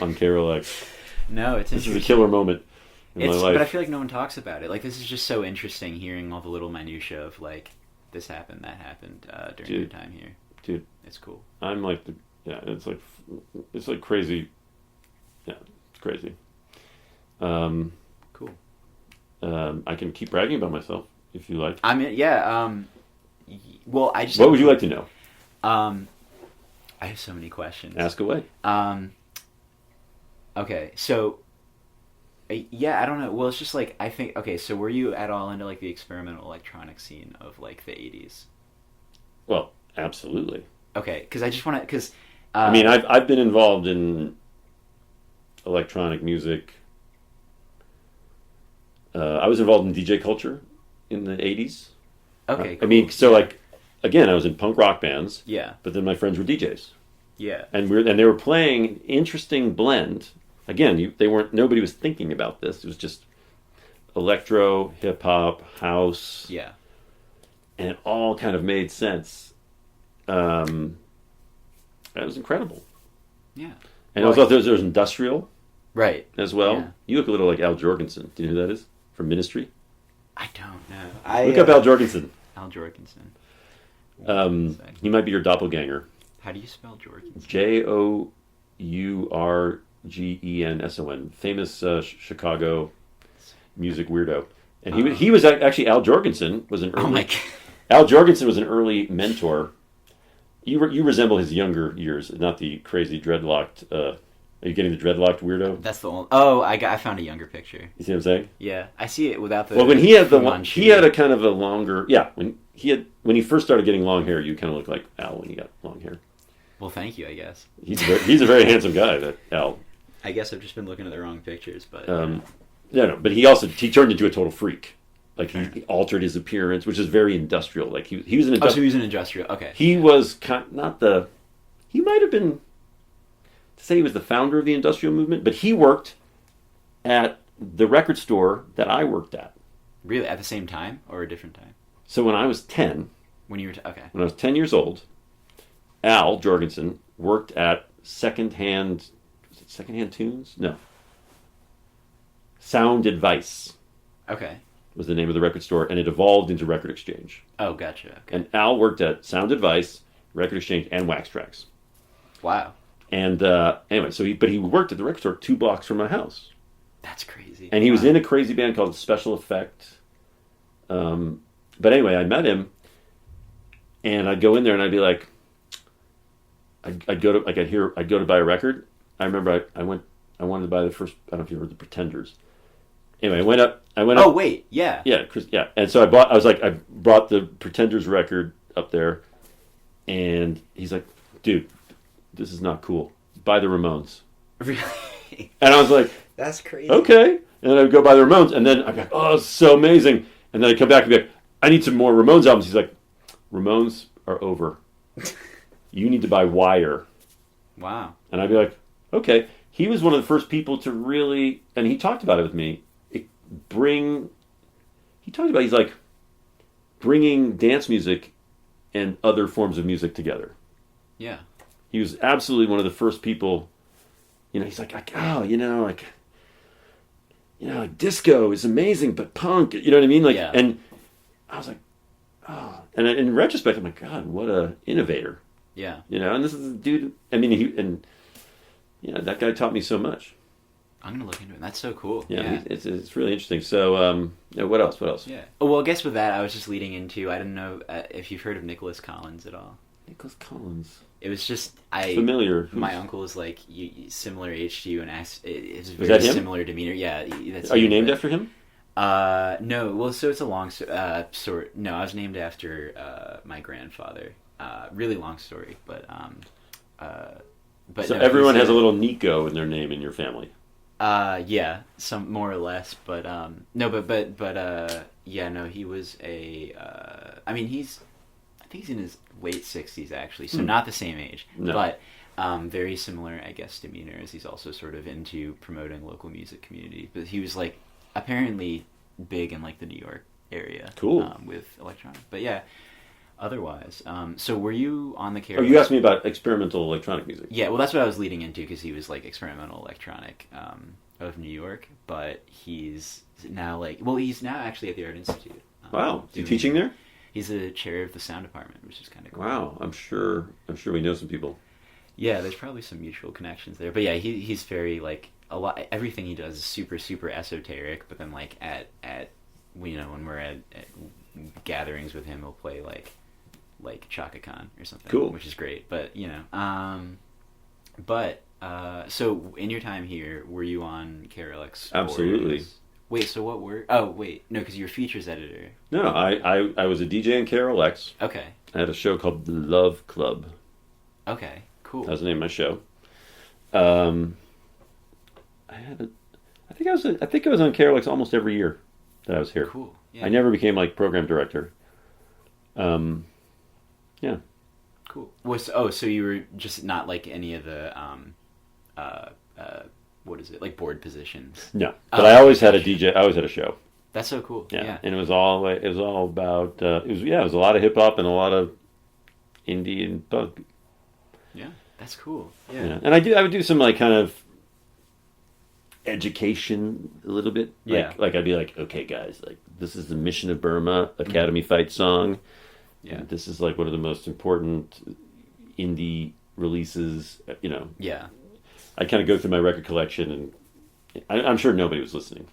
on KRLX. No, it's this is a killer moment in my life. But I feel like no one talks about it. Like, this is just so interesting hearing all the little minutiae of like this happened, that happened during your time here. Dude, it's cool. I'm like it's like crazy. Yeah, it's crazy. Cool. I can keep bragging about myself if you like. I mean, yeah. Well, I just. What would you like to know? I have so many questions. Ask away. Okay, so. Yeah, I don't know. Well, it's just like I think. Okay, so were you at all into like the experimental electronic scene of like the '80s? Well, absolutely. Okay, because I just want to because. I mean, I've been involved in electronic music. I was involved in DJ culture in the '80s. Okay, cool. I mean, so like, again, I was in punk rock bands. Yeah. But then my friends were DJs. Yeah. And they were playing an interesting blend. Again, nobody was thinking about this. It was just electro, hip hop, house. Yeah. And it all kind of made sense. That was incredible. Yeah. And also there was industrial. Right. As well. Yeah. You look a little like Al Jorgensen. Do you know who that is? From Ministry? I don't know. Look up Al Jorgensen. Al Jorgensen. He might be your doppelganger. How do you spell Jorgensen? Jourgenson. Famous Chicago music weirdo. And he was actually Al Jorgensen was an early. Oh my God. Al Jorgensen was an early mentor. You resemble his younger years, not the crazy dreadlocked. Are you getting the dreadlocked weirdo? That's the only. Oh, I found a younger picture. You see what I'm saying? Yeah, I see it without the. Well, when he had he had a kind of a longer. Yeah, when he first started getting long hair, you kind of look like Al when he got long hair. Well, thank you. I guess he's a very handsome guy. That Al. I guess I've just been looking at the wrong pictures, but. No, but he turned into a total freak. Like he altered his appearance, which is very industrial. Like he was an industrial. Oh, so he was an industrial. Okay. He was not the. He might have been. To say he was the founder of the industrial movement, but he worked at the record store that I worked at. Really, at the same time or a different time? So when I was 10, when I was 10 years old, Al Jorgensen worked at Secondhand Tunes? No. Sound Advice. Okay. Was the name of the record store, and it evolved into Record Exchange. Oh, gotcha. Okay. And Al worked at Sound Advice, Record Exchange, and Wax Trax. Wow. And anyway, but he worked at the record store 2 blocks from my house. That's crazy. And he was in a crazy band called Special Effect. But anyway, I met him, and I'd go in there and I'd be like, I'd go to buy a record. I remember I wanted to buy the first. I don't know if you heard the Pretenders. Anyway, I went up. Oh wait, yeah. Yeah, yeah. And so I brought the Pretenders record up there, and he's like, dude, this is not cool. Buy the Ramones. Really? And I was like, that's crazy. Okay. And then I'd go buy the Ramones, and then I'd be like, oh, it's so amazing. And then I'd come back and be like, I need some more Ramones albums. He's like, Ramones are over. You need to buy Wire. Wow. And I'd be like, okay. He was one of the first people to really, and he talked about it with me, he's like, bringing dance music and other forms of music together. Yeah. He was absolutely one of the first people, he's like, disco is amazing, but punk, you know what I mean? Like, yeah. And I was like, oh, and in retrospect, I'm like, God, what a innovator. Yeah. And this is a dude, that guy taught me so much. I'm going to look into it. That's so cool. Yeah. It's really interesting. So, what else? Yeah. Oh, well, I guess with that, I was just leading into, I don't know if you've heard of Nicholas Collins at all. Nicholas Collins. It was just familiar. My uncle is like similar age to you, and it's very similar demeanor. Yeah, are you named after him? No. Well, so it's a long story. No, I was named after my grandfather. Really long story, but so no, everyone has a little Nico in their name in your family. Yeah, some more or less, but yeah, no, he was I think he's in his late 60s, actually, so not the same age, but very similar, I guess, demeanor, as he's also sort of into promoting local music community. But he was, like, apparently big in, like, the New York area. Cool. With electronic. But, yeah, otherwise. So were you on the KRLX? Oh, you asked me about experimental electronic music. Yeah, well, that's what I was leading into, because he was, like, experimental electronic of New York, but he's now actually at the Art Institute. Wow. Is he teaching there? He's the chair of the sound department, which is kind of cool. Wow, I'm sure we know some people. Yeah, there's probably some mutual connections there. But yeah, he's very like a lot. Everything he does is super super esoteric. But then like at when we're at gatherings with him, he'll play like Chaka Khan or something, Cool, which is great. But so in your time here, were you on KRLX? Absolutely. Wait, so what were? Oh, wait, no, because you're a features editor. No, I was a DJ in KRLX. Okay. I had a show called The Love Club. Okay, cool. That was the name of my show. I think I was on KRLX almost every year that I was here. Cool. Yeah. I never became like program director. Yeah. Cool. So you were just not like any of the what is it, like board positions? No, but I always had a DJ. I always had a show. That's so cool. Yeah. And it was all about it was a lot of hip hop and a lot of indie and punk. Yeah, that's cool. Yeah. And I would do some like kind of education a little bit. Like I'd be like, okay, guys, like this is the Mission of Burma Academy Fight song. Yeah. And this is like one of the most important indie releases. Yeah. I kind of go through my record collection, and I'm sure nobody was listening.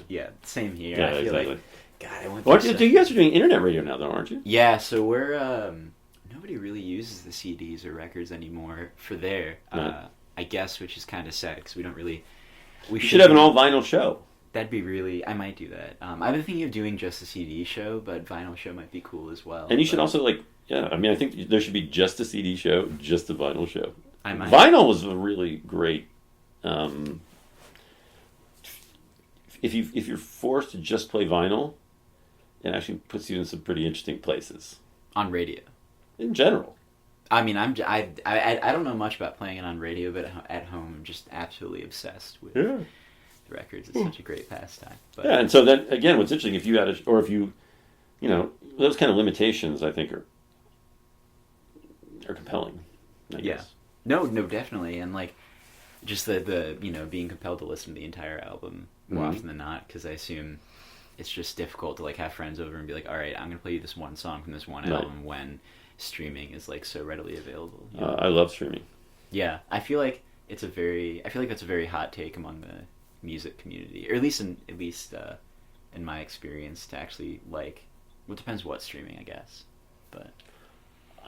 Yeah, same here. Yeah, I feel exactly. like, God, I went through you guys are doing internet radio now, though, aren't you? Yeah, so we're nobody really uses the CDs or records anymore for there. Right. I guess, which is kind of sad because we don't really. We should have an all vinyl show. That'd be really. I might do that. I've been thinking of doing just a CD show, but vinyl show might be cool as well. And you should also I think there should be just a CD show, just a vinyl show. I might. Vinyl was a really great. If you're forced to just play vinyl, it actually puts you in some pretty interesting places On radio. In general. I mean, I don't know much about playing it on radio, but at home I'm just absolutely obsessed with the records. It's such a great pastime. But, yeah, and so then again, what's interesting if you had those kind of limitations, I think are compelling. I guess. No, definitely, and like just the being compelled to listen to the entire album more often than not, because I assume it's just difficult to like have friends over and be like, all right, I'm gonna play you this one song from this one album when streaming is like so readily available. I love streaming. Yeah, I feel like that's a very hot take among the music community, or at least in my experience, to actually like. Well, it depends what streaming, I guess, but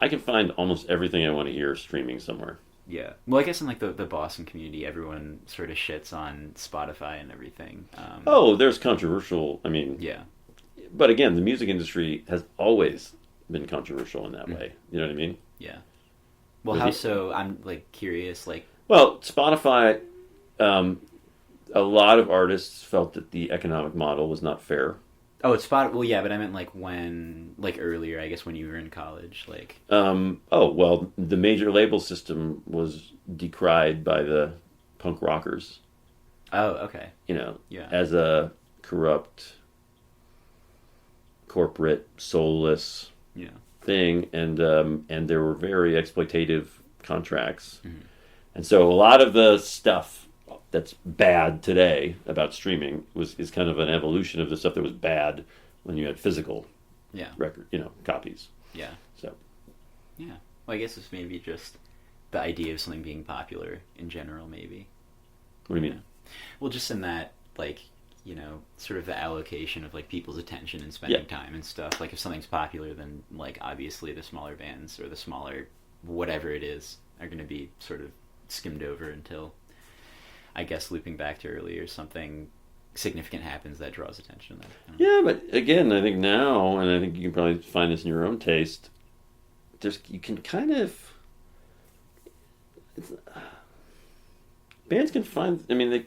I can find almost everything I want to hear streaming somewhere. Yeah. Well, I guess in like the Boston community, everyone sort of shits on Spotify and everything. There's controversial. I mean, yeah. But again, the music industry has always been controversial in that way. You know what I mean? Yeah. Well, how so? I'm like curious. Like, well, Spotify. A lot of artists felt that the economic model was not fair. Oh, it's Spotify. Well, yeah, but I meant like earlier, I guess, when you were in college, like. The major label system was decried by the punk rockers. Oh, okay. As a corrupt, corporate, soulless thing, and there were very exploitative contracts, and so a lot of the stuff that's bad today about streaming is kind of an evolution of the stuff that was bad when you had physical record, copies. Yeah. So. Yeah. Well, I guess it's maybe just the idea of something being popular in general, maybe. What do you mean? Well, just in that, like, sort of the allocation of like people's attention and spending time and stuff. Like, if something's popular, then like obviously the smaller bands or the smaller whatever it is are going to be sort of skimmed over until, I guess, looping back to earlier, something significant happens that draws attention to that. Yeah, but again, I think now, and I think you can probably find this in your own taste, you can kind of... bands can find... I mean,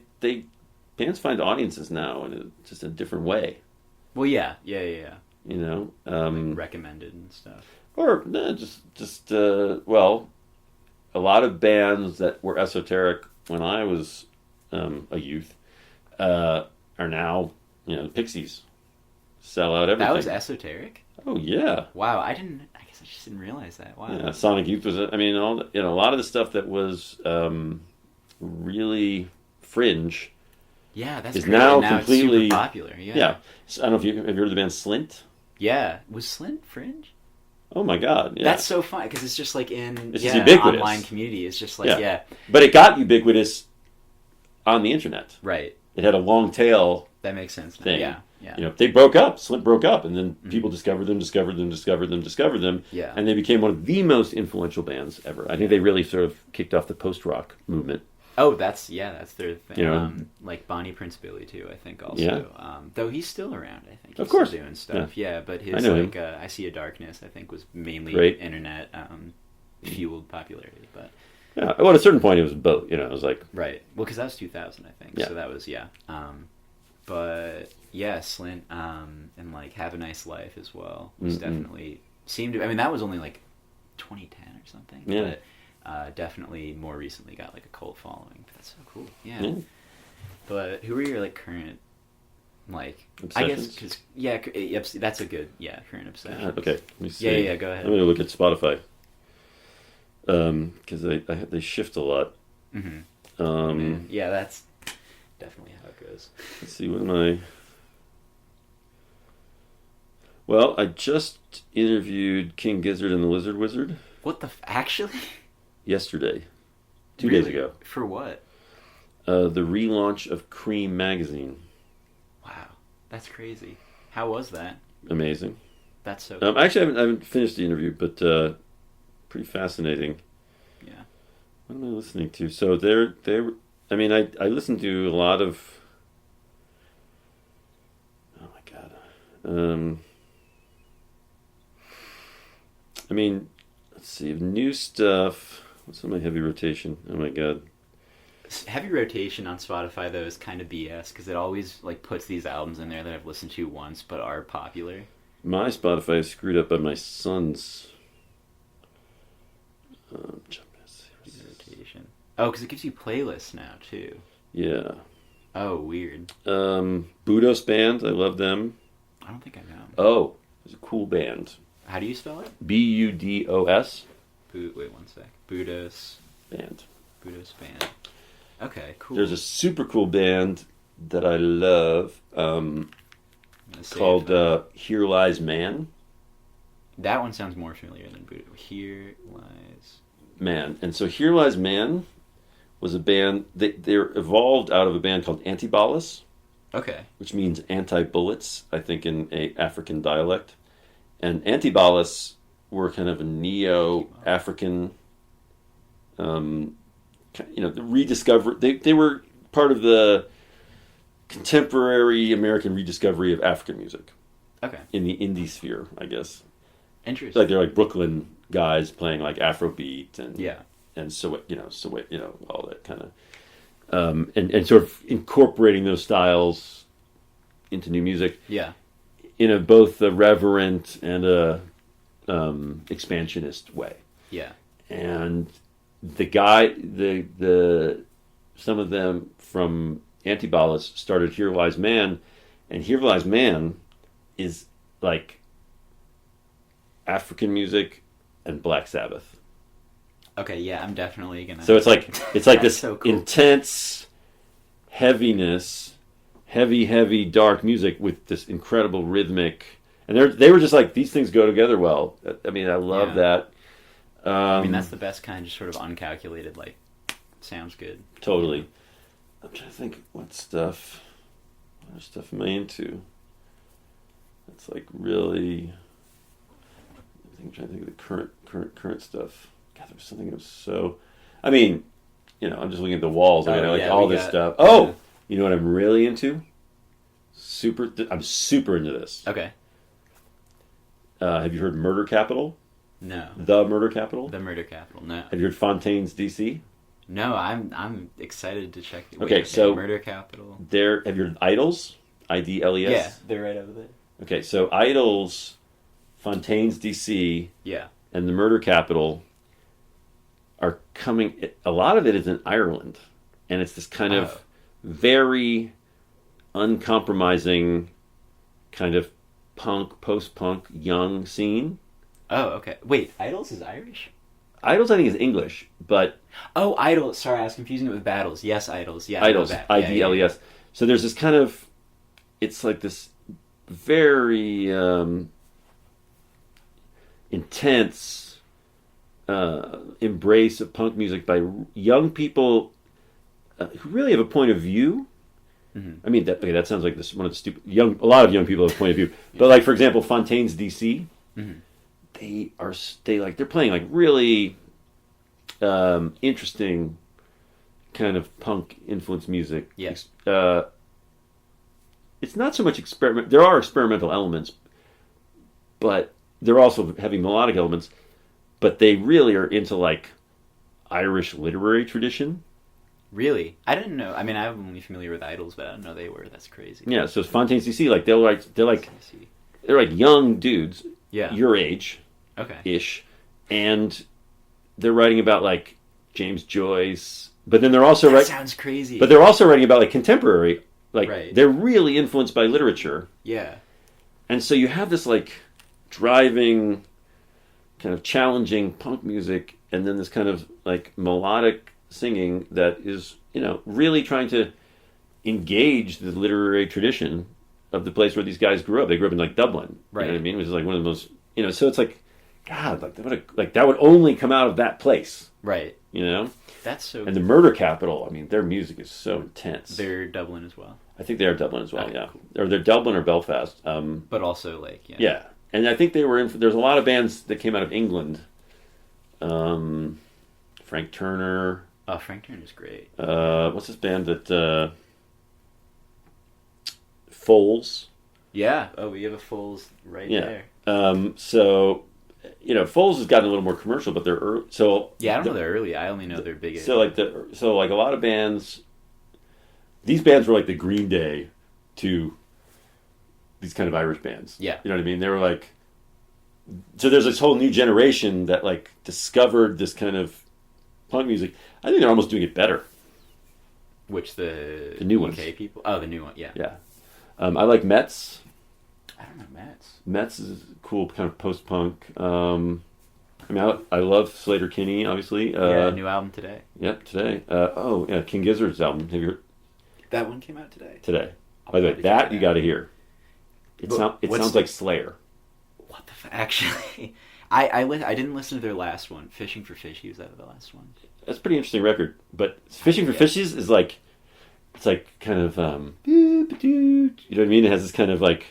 bands find audiences now in just a different way. Well, yeah. Like recommended and stuff. Or a lot of bands that were esoteric when I was a youth are now, the Pixies sell out everything. That was esoteric? Oh, yeah. Wow, I guess I just didn't realize that. Wow. Yeah, Sonic Youth was, a lot of the stuff that was really fringe. Yeah, that's is great. now Now completely it's super popular. Yeah. So, I don't know if have you heard of the band Slint? Yeah. Was Slint fringe? Oh my God! Yeah. That's so fun because it's just like in It's just ubiquitous. online community. It's just like But it got ubiquitous on the internet. Right. It had a long tail. That makes sense. Now. Thing. Yeah. They broke up. Slint broke up, and then people discovered them, Yeah. and they became one of the most influential bands ever. I think they really sort of kicked off the post-rock movement. Oh, that's their thing. You know, like Bonnie Prince Billy too. I think also. Yeah. Though he's still around. I think. He's Of course. still doing stuff. Yeah, but his I See a Darkness. I think was mainly internet fueled popularity, but. Yeah. Well, at a certain point, it was both. It was like right. Well, because that was 2000, I think. Yeah. So that was but yeah, Slint and like Have a Nice Life as well was definitely seemed to. I mean, that was only like 2010 or something. Yeah. But definitely more recently got like a cult following. That's so cool. Yeah. But who are your like current like obsessions? I guess because that's a good current obsession. Okay. Let me see. Yeah. Go ahead. I'm going to look at Spotify because they shift a lot. Mm-hmm. Yeah, that's definitely how it goes. Let's see, what am I... Well, I just interviewed King Gizzard and the Lizard Wizard. What the... Actually? Yesterday. 2 days ago. For what? The relaunch of Cream magazine. Wow. That's crazy. How was that? Amazing. That's so cool. Actually, I haven't finished the interview, but pretty fascinating. Yeah. What am I listening to? So I mean, I listen to a lot of... Oh my God. I mean, let's see, new stuff. What's on my heavy rotation? Oh my God. Heavy rotation on Spotify though is kind of BS because it always like puts these albums in there that I've listened to once but are popular. My Spotify is screwed up by my son's. Rotation. Oh, because it gives you playlists now too. Yeah. Oh, weird. Budos Band, I love them. I don't think I know. Oh, it's a cool band. How do you spell it? Budos. Wait one sec. Budos Band. Budos Band. Okay, cool. There's a super cool band that I love called Here Lies Man. That one sounds more familiar than Budos. Here Lies Man. And so Here Lies Man was a band, they're evolved out of a band called Antibalas. Okay. Which means anti-bullets, I think, in a African dialect. And Antibalas were kind of a neo-African, the rediscovery. They were part of the contemporary American rediscovery of African music. Okay. In the indie sphere, I guess. Interesting. Like they're like Brooklyn guys playing like Afrobeat and so all that kind of and sort of incorporating those styles into new music. Yeah. In both a reverent and a expansionist way. Yeah. And some of them from Antibalas started Here Lies Man, and Here Lies Man is like African music and Black Sabbath. Okay, yeah, I'm definitely gonna. So it's like this so cool. intense heaviness, heavy dark music with this incredible rhythmic, and they were just like, these things go together well. I mean, I love that. I mean, that's the best kind, just sort of uncalculated, like, sounds good. Totally. I'm trying to think what other stuff am I into? That's like really. I'm trying to think of the current stuff. God, there was something that was so. I mean, I'm just looking at the walls. I mean, I like all this stuff. Oh, you know what I'm really into? I'm super into this. Okay. Have you heard Murder Capital? No. The Murder Capital? The Murder Capital, no. Have you heard Fontaine's DC? No, I'm excited to check. Okay, so Murder Capital. Have you heard Idols? IDLES? Yeah, they're right over there. Okay, so Idols, Fontaine's DC, and the Murder Capital are coming. A lot of it is in Ireland, and it's this kind of very uncompromising kind of punk, post-punk, young scene. Oh, okay. Wait, Idols is Irish? Idols, I think, is English, but... Oh, Idols. Sorry, I was confusing it with Battles. Yes, Idols. Yeah, Idols, IDLES. Yeah. So there's this kind of... It's like this very intense embrace of punk music by young people who really have a point of view. I mean, that sounds like this one of the stupid a lot of young people have a point of view. But like, for example, Fontaine's DC, they're playing like really interesting kind of punk influenced music. Yes. It's not so much experiment. There are experimental elements, but they're also having melodic elements. But they really are into like Irish literary tradition. Really? I didn't know. I mean, I'm only familiar with Idols, but I didn't know they were. That's crazy. Yeah. So Fontaine's DC, like they're like young dudes, your age, ish, and they're writing about like James Joyce. But then they're also sounds crazy. But they're also writing about like contemporary. Like they're really influenced by literature. Yeah. And so you have this like driving, kind of challenging punk music, and then this kind of like melodic singing that is, really trying to engage the literary tradition of the place where these guys grew up. They grew up in like Dublin, right? You know what I mean? Which is like one of the most, So it's like, God, that would only come out of that place, right? That's so. And the murder capital. I mean, their music is so intense. They're Dublin as well. I think they are Dublin as well. Okay, yeah, cool. Or they're Dublin or Belfast. But also like yeah. And I think they were in. There's a lot of bands that came out of England. Frank Turner. Oh, Frank Turner's great. What's this band that Foals? Yeah. Oh, we have a Foals right there. So, Foals has gotten a little more commercial, but they're early. So yeah, I don't know they're early. I only know they're big. So like a lot of bands. These bands were like the Green Day to these kind of Irish bands. Yeah. You know what I mean? They were like. So there's this whole new generation that like discovered this kind of punk music. I think they're almost doing it better. Which the new UK ones? people? Oh, the new one. Yeah. Yeah. I like Metz. I don't know Metz. Metz is cool, kind of post-punk. I love Slater-Kinney, obviously. New album today. Yep, today. King Gizzard's album. Have you heard? That one came out today. Today. By the way, that you got to hear. It sounds like Slayer. What the fuck? Actually, I didn't listen to their last one. Fishing for Fishies was that the last one? That's a pretty interesting record. But Fishing for Fishies is like, it's like kind of, you know what I mean? It has this kind of like,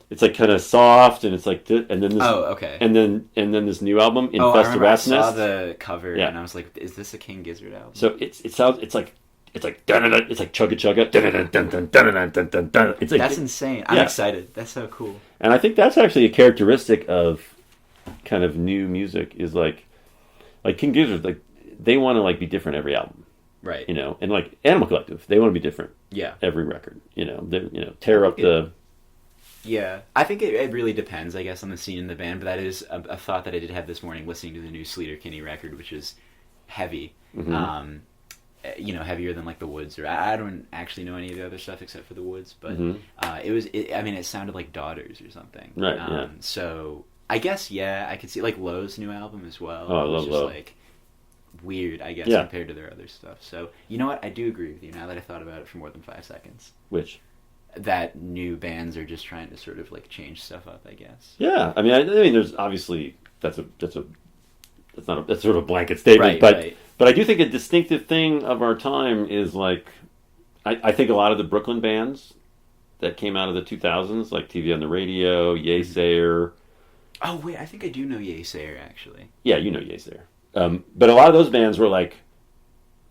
it's like kind of soft, and it's like, and then this, okay. And then this new album, I remember I saw the cover, and I was like, is this a King Gizzard album? So it's like dun-dun-dun, it's like chugga chugga, dun-dun-dun, dun-dun, dun-dun, dun-dun, dun-dun. It's like, that's insane. I'm excited. That's so cool. And I think that's actually a characteristic of kind of new music is like King Gizzard, like they want to like be different every album, right? And like Animal Collective, they want to be different, every record, tear up the. Yeah, I think it really depends, I guess, on the scene in the band. But that is a thought that I did have this morning listening to the new Sleater-Kinney record, which is heavy. Mm-hmm. Heavier than like The Woods, or I don't actually know any of the other stuff except for The Woods, but it sounded like Daughters or something. Right. So I guess I could see like Lowe's new album as well. Oh, I love Lowe. Like weird, I guess, compared to their other stuff. So you know what? I do agree with you now that I thought about it for more than 5 seconds. Which? That new bands are just trying to sort of like change stuff up, I guess. Yeah, I mean, there's obviously that's sort of a blanket statement, but I do think a distinctive thing of our time is like, I think a lot of the Brooklyn bands that came out of the 2000s, like TV on the Radio, Yay Sayer. Oh wait, I think I do know Yay Sayer actually. Yeah, you know Yay Sayer. But a lot of those bands were like,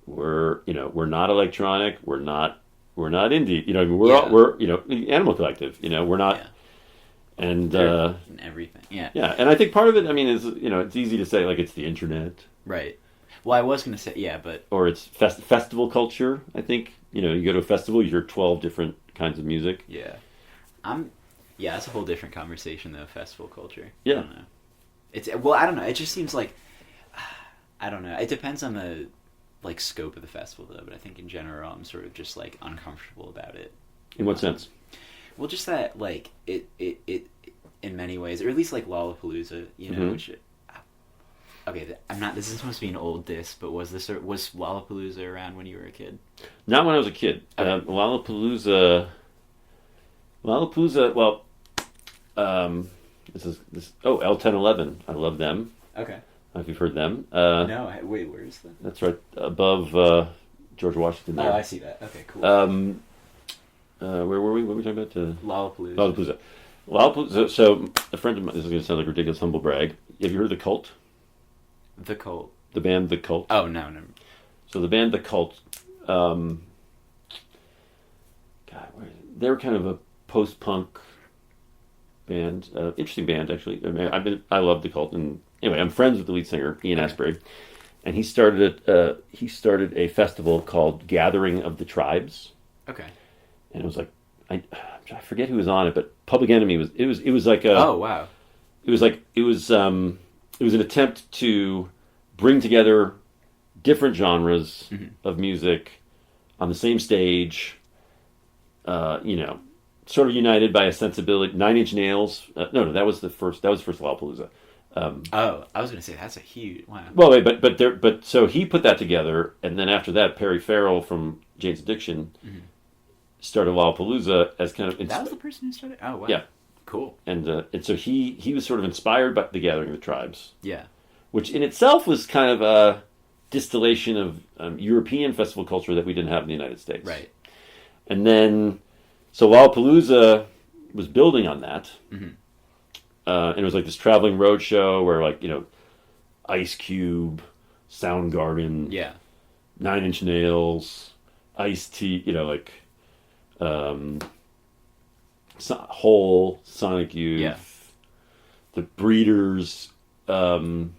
we're not electronic, we're not indie, we're Animal Collective, we're not. Yeah. And everything, and I think part of it, I mean, is it's easy to say like it's the internet, right? Well, I was going to say but or it's festival culture. I think you go to a festival, you hear 12 different kinds of music. Yeah, that's a whole different conversation though. Festival culture. Yeah, I don't know. I don't know. It just seems like I don't know. It depends on the like scope of the festival though. But I think in general, I'm sort of just like uncomfortable about it. In what sense? Well, just that, like, it in many ways, or at least, like, Lollapalooza, which, okay, this is supposed to be an old diss, but was Lollapalooza around when you were a kid? Not when I was a kid. Lollapalooza, well, this. Oh, L1011. I love them. Okay. I don't know if you've heard them. No, wait, where is that? That's right above George Washington there. Oh, I see that. Okay, cool. Where were we? What were we talking about? Lollapalooza. Lollapalooza. So a friend of mine. This is going to sound like a ridiculous humble brag. Have you heard of the Cult? The Cult. The band The Cult. Oh no. So the band The Cult. God, they were kind of a post-punk band. Interesting band, actually. I mean, I love The Cult, and anyway, I'm friends with the lead singer Ian Astbury, and he started a festival called Gathering of the Tribes. Okay. And it was like I forget who was on it, but Public Enemy was. It was like a. Oh wow. It was an attempt to bring together different genres of music on the same stage. Sort of united by a sensibility. 9 Inch Nails. No, that was the first. That was the first Lollapalooza. I was going to say that's a huge wow. Well, wait, but so he put that together, and then after that, Perry Farrell from Jane's Addiction started Lollapalooza as kind of. That was the person who started. Oh wow. Yeah. Cool. And so he was sort of inspired by the Gathering of the Tribes. Yeah. Which in itself was kind of a distillation of European festival culture that we didn't have in the United States. Right. And then, so Lollapalooza was building on that. And it was like this traveling road show where, like, Ice Cube, Soundgarden, 9 Inch Nails, Ice-T, Hole, Sonic Youth, the Breeders, the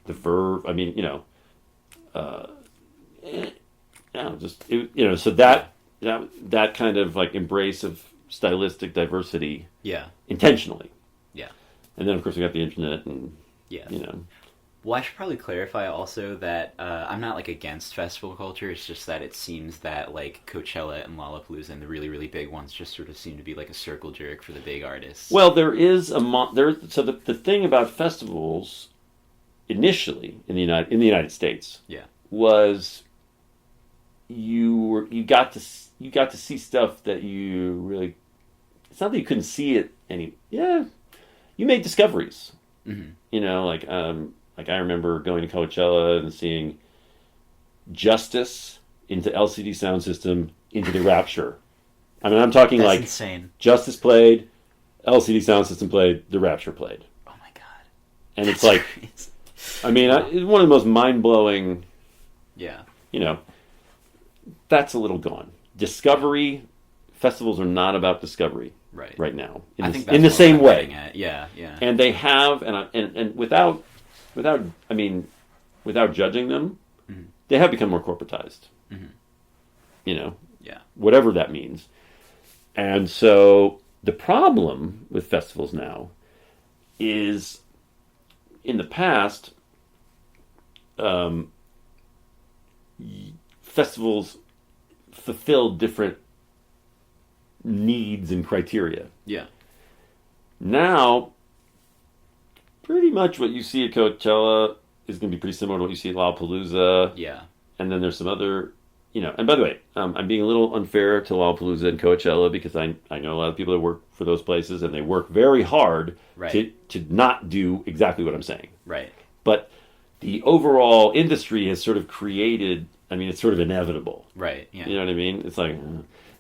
Verve. I mean, so that kind of like embrace of stylistic diversity, intentionally, and then of course we got the internet, and Well, I should probably clarify also that I'm not like against festival culture. It's just that it seems that like Coachella and Lollapalooza and the really, really big ones just sort of seem to be like a circle jerk for the big artists. Well, there is so the thing about festivals initially in the United States, was you got to see stuff that you really. It's not that you couldn't see it you made discoveries. Like I remember going to Coachella and seeing Justice into LCD Sound System into the Rapture. I mean, I'm talking That's like insane. Justice played, LCD Sound System played, the Rapture played. Oh my god! And it's like, crazy. I mean, it's one of the most mind-blowing. Yeah. That's a little gone. Discovery festivals are not about discovery right now. I think in the same way. Yeah. And they have, and without judging them, they have become more corporatized. Whatever that means. And so the problem with festivals now is, in the past, festivals fulfilled different needs and criteria. Yeah. Now, pretty much what you see at Coachella is going to be pretty similar to what you see at Lollapalooza. Yeah. And then there's some other, and by the way, I'm being a little unfair to Lollapalooza and Coachella because I know a lot of people that work for those places and they work very hard to not do exactly what I'm saying. Right. But the overall industry has sort of created, it's sort of inevitable. Right, yeah. You know what I mean? It's like,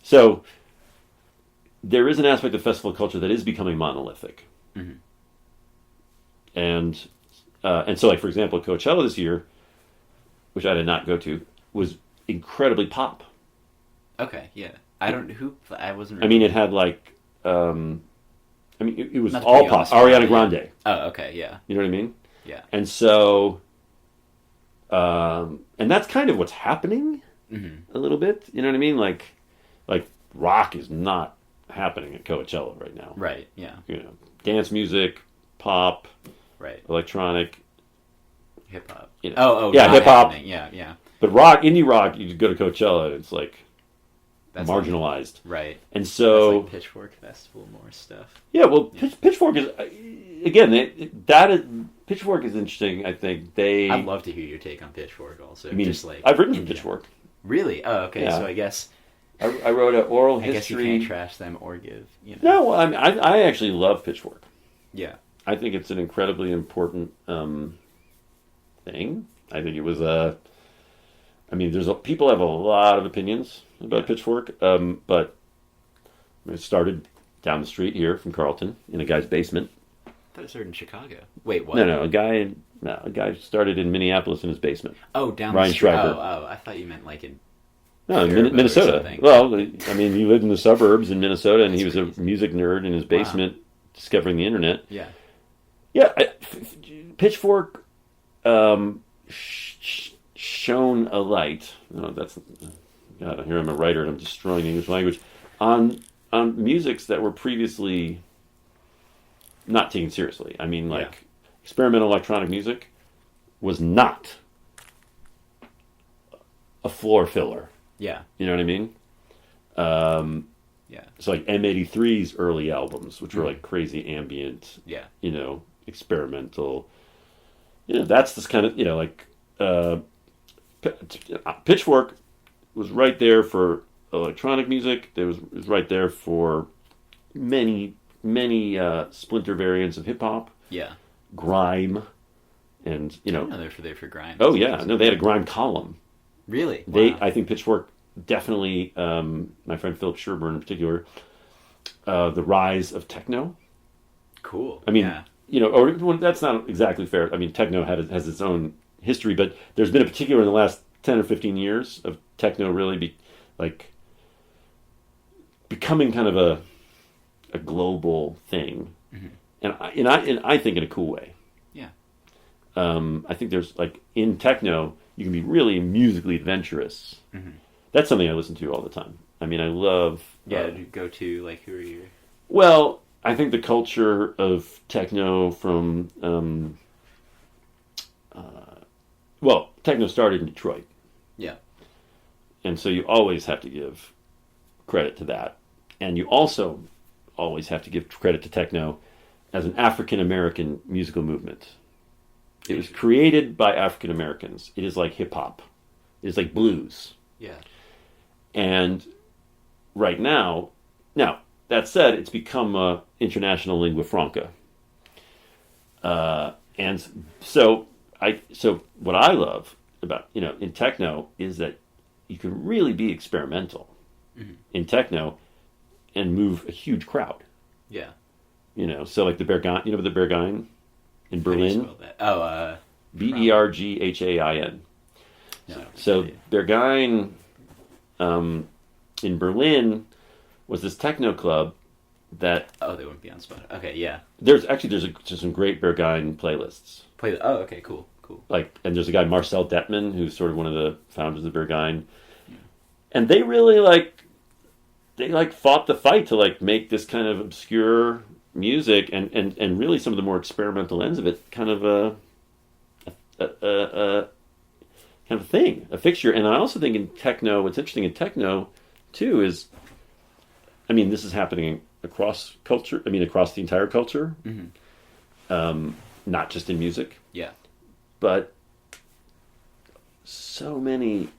so there is an aspect of festival culture that is becoming monolithic. And so, like, for example, Coachella this year, which I did not go to, was incredibly pop. Okay, yeah. I wasn't really... it had like, it was all pop. Ariana Grande. Oh, okay, yeah. You know what I mean? Yeah. And so, and that's kind of what's happening a little bit. You know what I mean? Like rock is not happening at Coachella right now. Right, yeah. Dance music, pop, electronic, hip hop. Yeah, hip hop. Yeah. But rock, indie rock, you go to Coachella, it's like that's marginalized. Right. And so that's like Pitchfork Festival, more stuff. Yeah, well, Pitchfork is Pitchfork is interesting. I think I'd love to hear your take on Pitchfork. Also, I've written for Pitchfork. Really? Oh, okay. Yeah. So I guess I wrote an oral history. I guess you can't trash them or give. No, I actually love Pitchfork. Yeah. I think it's an incredibly important thing. I think it was people have a lot of opinions about Pitchfork, but it started down the street here from Carlton in a guy's basement. I thought it started in Chicago. Wait, what? No, a guy started in Minneapolis in his basement. Oh, down Ryan the street. Schreiber. Oh, I thought you meant like in. No, Minnesota. Well, I mean, he lived in the suburbs in Minnesota, and he was a music nerd in his basement, discovering the internet. Yeah. Yeah, Pitchfork shone a light. No, God, here I'm a writer and I'm destroying the English language on musics that were previously not taken seriously. I mean, experimental electronic music was not a floor filler. Yeah. You know what I mean? Yeah. So like M83's early albums, which were like crazy ambient, experimental. That's this kind of, Pitchfork was right there for electronic music. It was right there for many splinter variants of hip hop. Yeah. Grime, and they're there for grime. Oh yeah, no, they had a grime column. Really? Wow. I think Pitchfork definitely. My friend Philip Sherburne in particular, the rise of techno. Cool. I mean, that's not exactly fair. I mean, techno has its own history, but there's been a particular in the last 10 or 15 years of techno really becoming kind of a global thing, and I think in a cool way. Yeah. I think there's in techno you can be really musically adventurous. That's something I listen to all the time. I mean, I love. Yeah. Go to who are you? Well, I think the culture of techno from techno started in Detroit. Yeah. And so you always have to give credit to that. And you also always have to give credit to techno as an African American musical movement. It was created by African Americans. It is like hip hop. It is like blues. Yeah. And right now, that said, it's become a international lingua franca. And so what I love about, in techno is that you can really be experimental in techno and move a huge crowd. Yeah. So like the Berghain, the Berghain in Berlin? Oh, Berghain. No, so Berghain in Berlin was this techno club that... Oh, they wouldn't be on Spotify. Okay, yeah. There's some great Berghain playlists. Oh, okay, cool. And there's a guy, Marcel Detman, who's sort of one of the founders of Berghain. And they really fought the fight to make this kind of obscure music and really some of the more experimental ends of it kind of a thing, a fixture. And I also think in techno, what's interesting in techno too is, I mean, this is happening across culture. I mean, across the entire culture, not just in music. Yeah. But so many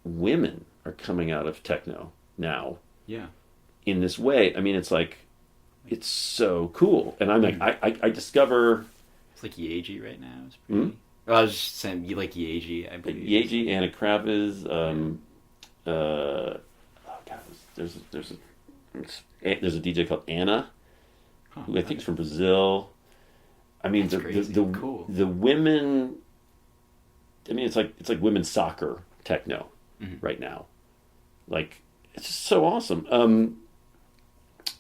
women are coming out of techno now. Yeah. In this way. I mean, it's so cool. And I'm I discover... It's like Yeji right now. It's pretty... Well, I was just saying, you like Yeji, I believe. Yeji, Anna Kravitz, there's a DJ called Anna, who I think is from Brazil. I mean, cool. The women. I mean, it's like women's soccer techno right now. It's just so awesome.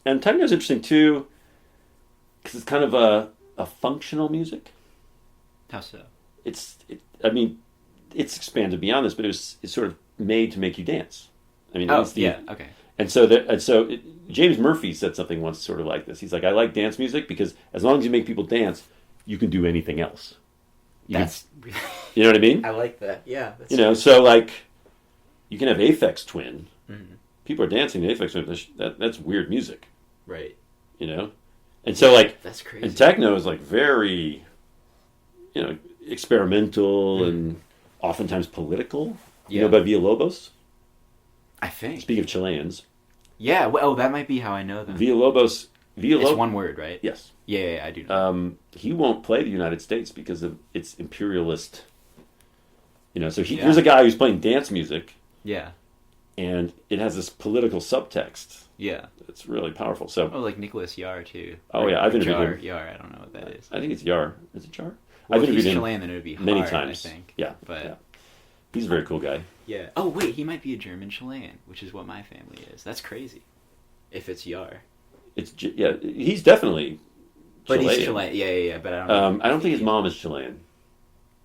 And techno is interesting too, because it's kind of a functional music. How so? It's expanded beyond this, but it's sort of made to make you dance. I mean, okay. And so James Murphy said something once sort of like this. He's like, I like dance music because as long as you make people dance, you can do anything else. You know what I mean? I like that. Yeah. So you can have Aphex Twin. Mm-hmm. People are dancing to Aphex Twin. That's weird music. Right. And so that's crazy. And techno is very, experimental and oftentimes political. You know about Villalobos? I think. Speaking of Chileans. Yeah, well, that might be how I know them. Villalobos Villa It's one word, right? Yes. Yeah, I do know. He won't play the United States because of its imperialist. So here's a guy who's playing dance music. Yeah. And it has this political subtext. Yeah. It's really powerful. So. Oh, like Nicholas Yar too. Oh yeah, I've interviewed him. Yar, I don't know what that is. I think it's Yar. Is it Yar? Well, I've if he's interviewed him Chilean, then it would be hard, many times. I think. Yeah, but yeah. He's a very cool guy. Yeah. Oh wait, he might be a German Chilean, which is what my family is. That's crazy. If it's Yar. He's definitely. But Chilean. he's Chilean. Yeah. But I don't. I don't think his mom is Chilean.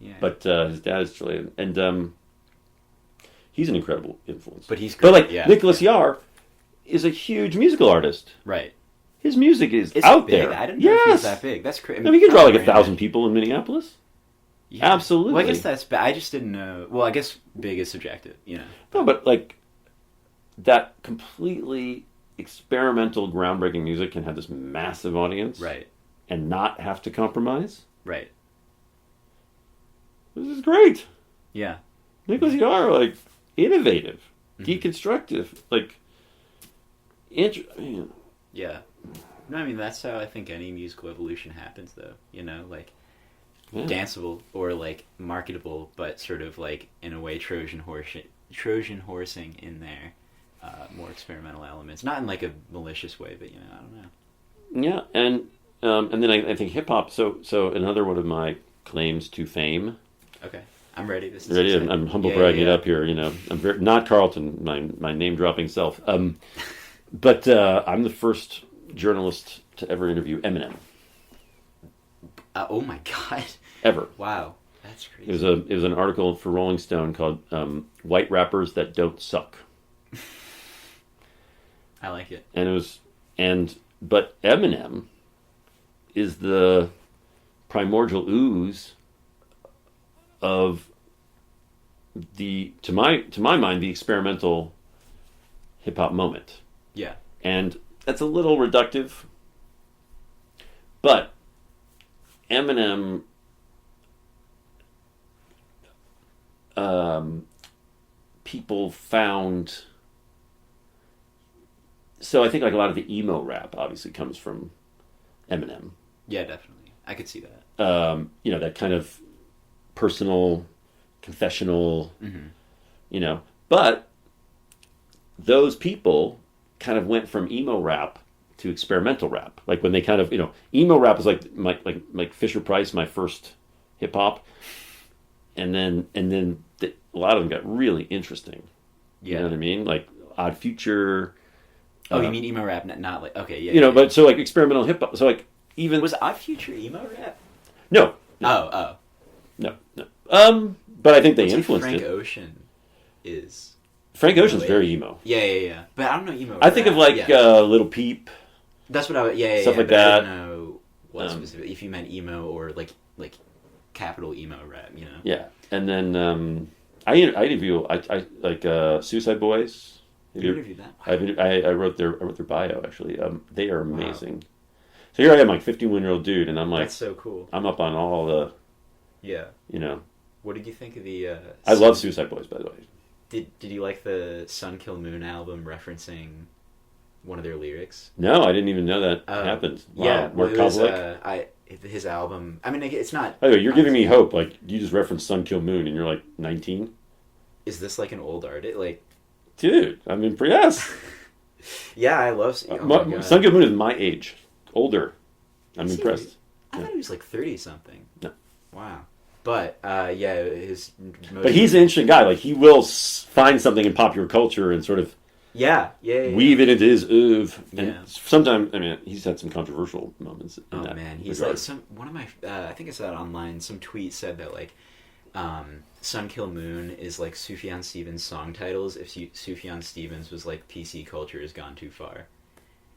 Yeah. But his dad is Chilean, and he's an incredible influence. But he's great. But Nicholas Yar is a huge musical artist. Right. His music is It's out big. there. I didn't know if he was that big. That's crazy. He can draw like 1,000 people in Minneapolis. Yeah. Absolutely. Well, I guess that's bad. I just didn't know. Well, I guess big is subjective, No, but that completely experimental, groundbreaking music can have this massive audience, right? And not have to compromise, right? This is great. Yeah, Nicholas Yar, innovative, deconstructive, Yeah. No, I mean that's how I think any musical evolution happens, though. Danceable or marketable, but sort of in a way Trojan horsing in there, more experimental elements, not in a malicious way, but I don't know. Yeah, and then I think hip hop. So another one of my claims to fame. Okay, I'm ready. This is ready. I'm humble bragging it up here. I'm very, not Carlton, my name dropping self. But I'm the first journalist to ever interview Eminem. Oh my God! Ever. Wow, that's crazy. It was an article for Rolling Stone called "White Rappers That Don't Suck." I like it. But Eminem is the primordial ooze of to my mind, the experimental hip hop moment. Yeah. And that's a little reductive, but Eminem people found. So I think a lot of the emo rap obviously comes from Eminem. Yeah, definitely. I could see that. That kind of personal, confessional, but those people kind of went from emo rap to experimental rap. When they kind of, emo rap is like Fisher Price, my first hip hop. And then a lot of them got really interesting. Yeah. You know what I mean? Odd Future. Oh, you mean emo rap, not okay, yeah. But so experimental hip hop. So even was Odd Future emo rap? No. Oh. No. But I think they influenced Frank it. Ocean is. Frank Ocean's very emo. Yeah. But I don't know emo. I think of Little Peep. That's what I would. Stuff like that. I don't know what specifically, if you meant emo or like capital emo rap, Yeah, and then I interview Suicide Boys. You interviewed that? I wrote their bio actually. They are amazing. Wow. So here I am, 51-year-old dude, and I'm that's so cool. I'm up on all the. Yeah. What did you think of the? I love Suicide Boys, by the way. Did you like the Sun Kill Moon album referencing one of their lyrics? No, I didn't even know that happened. Wow. Yeah, Mark Kozlik? his album. I mean, it's not. By the way, you're giving me hope. You just referenced Sun Kill Moon, and you're 19. Is this an old artist? Dude, I mean, yes. Yeah, I love. Sun Kill Moon is my age, older. I'm impressed. I thought he was 30 something. No. Wow. But his. But he's an interesting guy. He will find something in popular culture and sort of. Yeah. Weave it into his oeuvre, and sometimes he's had some controversial moments. In that man, he's regard. one of my. I think I saw it online. Some tweet said that "Sun Kill Moon" is Sufjan Stevens' song titles. If Sufjan Stevens was PC culture has gone too far,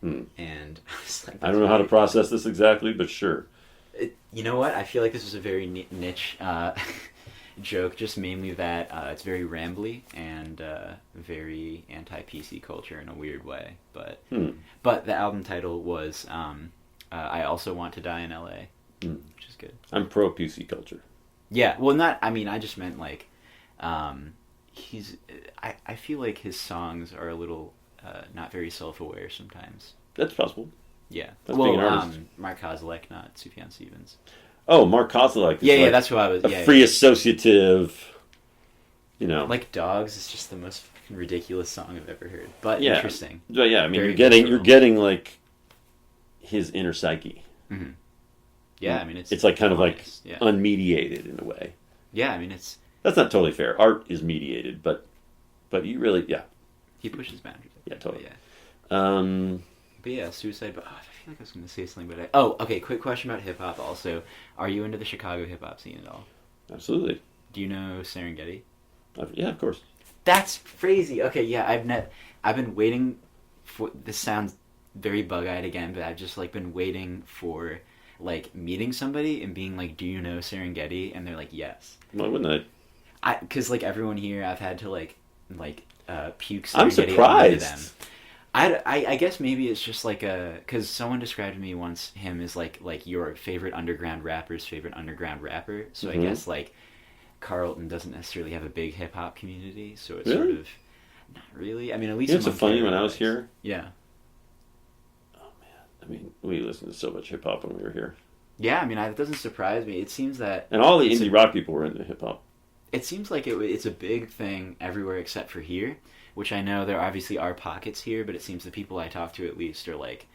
and I was I don't know how to process this exactly, but sure. You know what? I feel like this was a very niche joke, just mainly that it's very rambly and very anti-PC culture in a weird way. But the album title was "I Also Want to Die in L.A.," which is good. I'm pro PC culture. Yeah, well, not. I mean, I just meant he's. I feel like his songs are a little not very self-aware sometimes. That's possible. Yeah. That's being an artist. Mark Kozilek, not Sufjan Stevens. Oh, Mark Kozilek. Yeah, that's who I was. Free associative. Like Dogs is just the most fucking ridiculous song I've ever heard, but interesting. But yeah, I mean, Very you're getting like his inner psyche. Mm-hmm. Yeah, I mean, it's like kind of like unmediated in a way. Yeah, I mean, that's not totally fair. Art is mediated, but you really he pushes boundaries. Yeah, totally. But yeah, Suicide. But I feel like I was going to say something, but okay. Quick question about hip hop. Also, are you into the Chicago hip hop scene at all? Absolutely. Do you know Serengeti? Yeah, of course. That's crazy. Okay, yeah, I've been waiting for. This sounds very bug-eyed again, but I've just like been waiting for like meeting somebody and being like, "Do you know Serengeti?" And they're like, "Yes." Why wouldn't I? Because like everyone here, I've had to like puke Serengeti I'm surprised. Them. I guess maybe it's just like because someone described to me once him as like your favorite underground rapper's favorite underground rapper. So I guess like Carlton doesn't necessarily have a big hip hop community, so it's sort of not really. I mean, at least it's funny when I was here. Yeah. Oh man, I mean, we listened to so much hip hop when we were here. Yeah, I mean, it doesn't surprise me. It seems that and all the indie rock people were into hip hop. It seems like it's a big thing everywhere except for here. Which I know there obviously are pockets here, but it seems the people I talk to at least are like...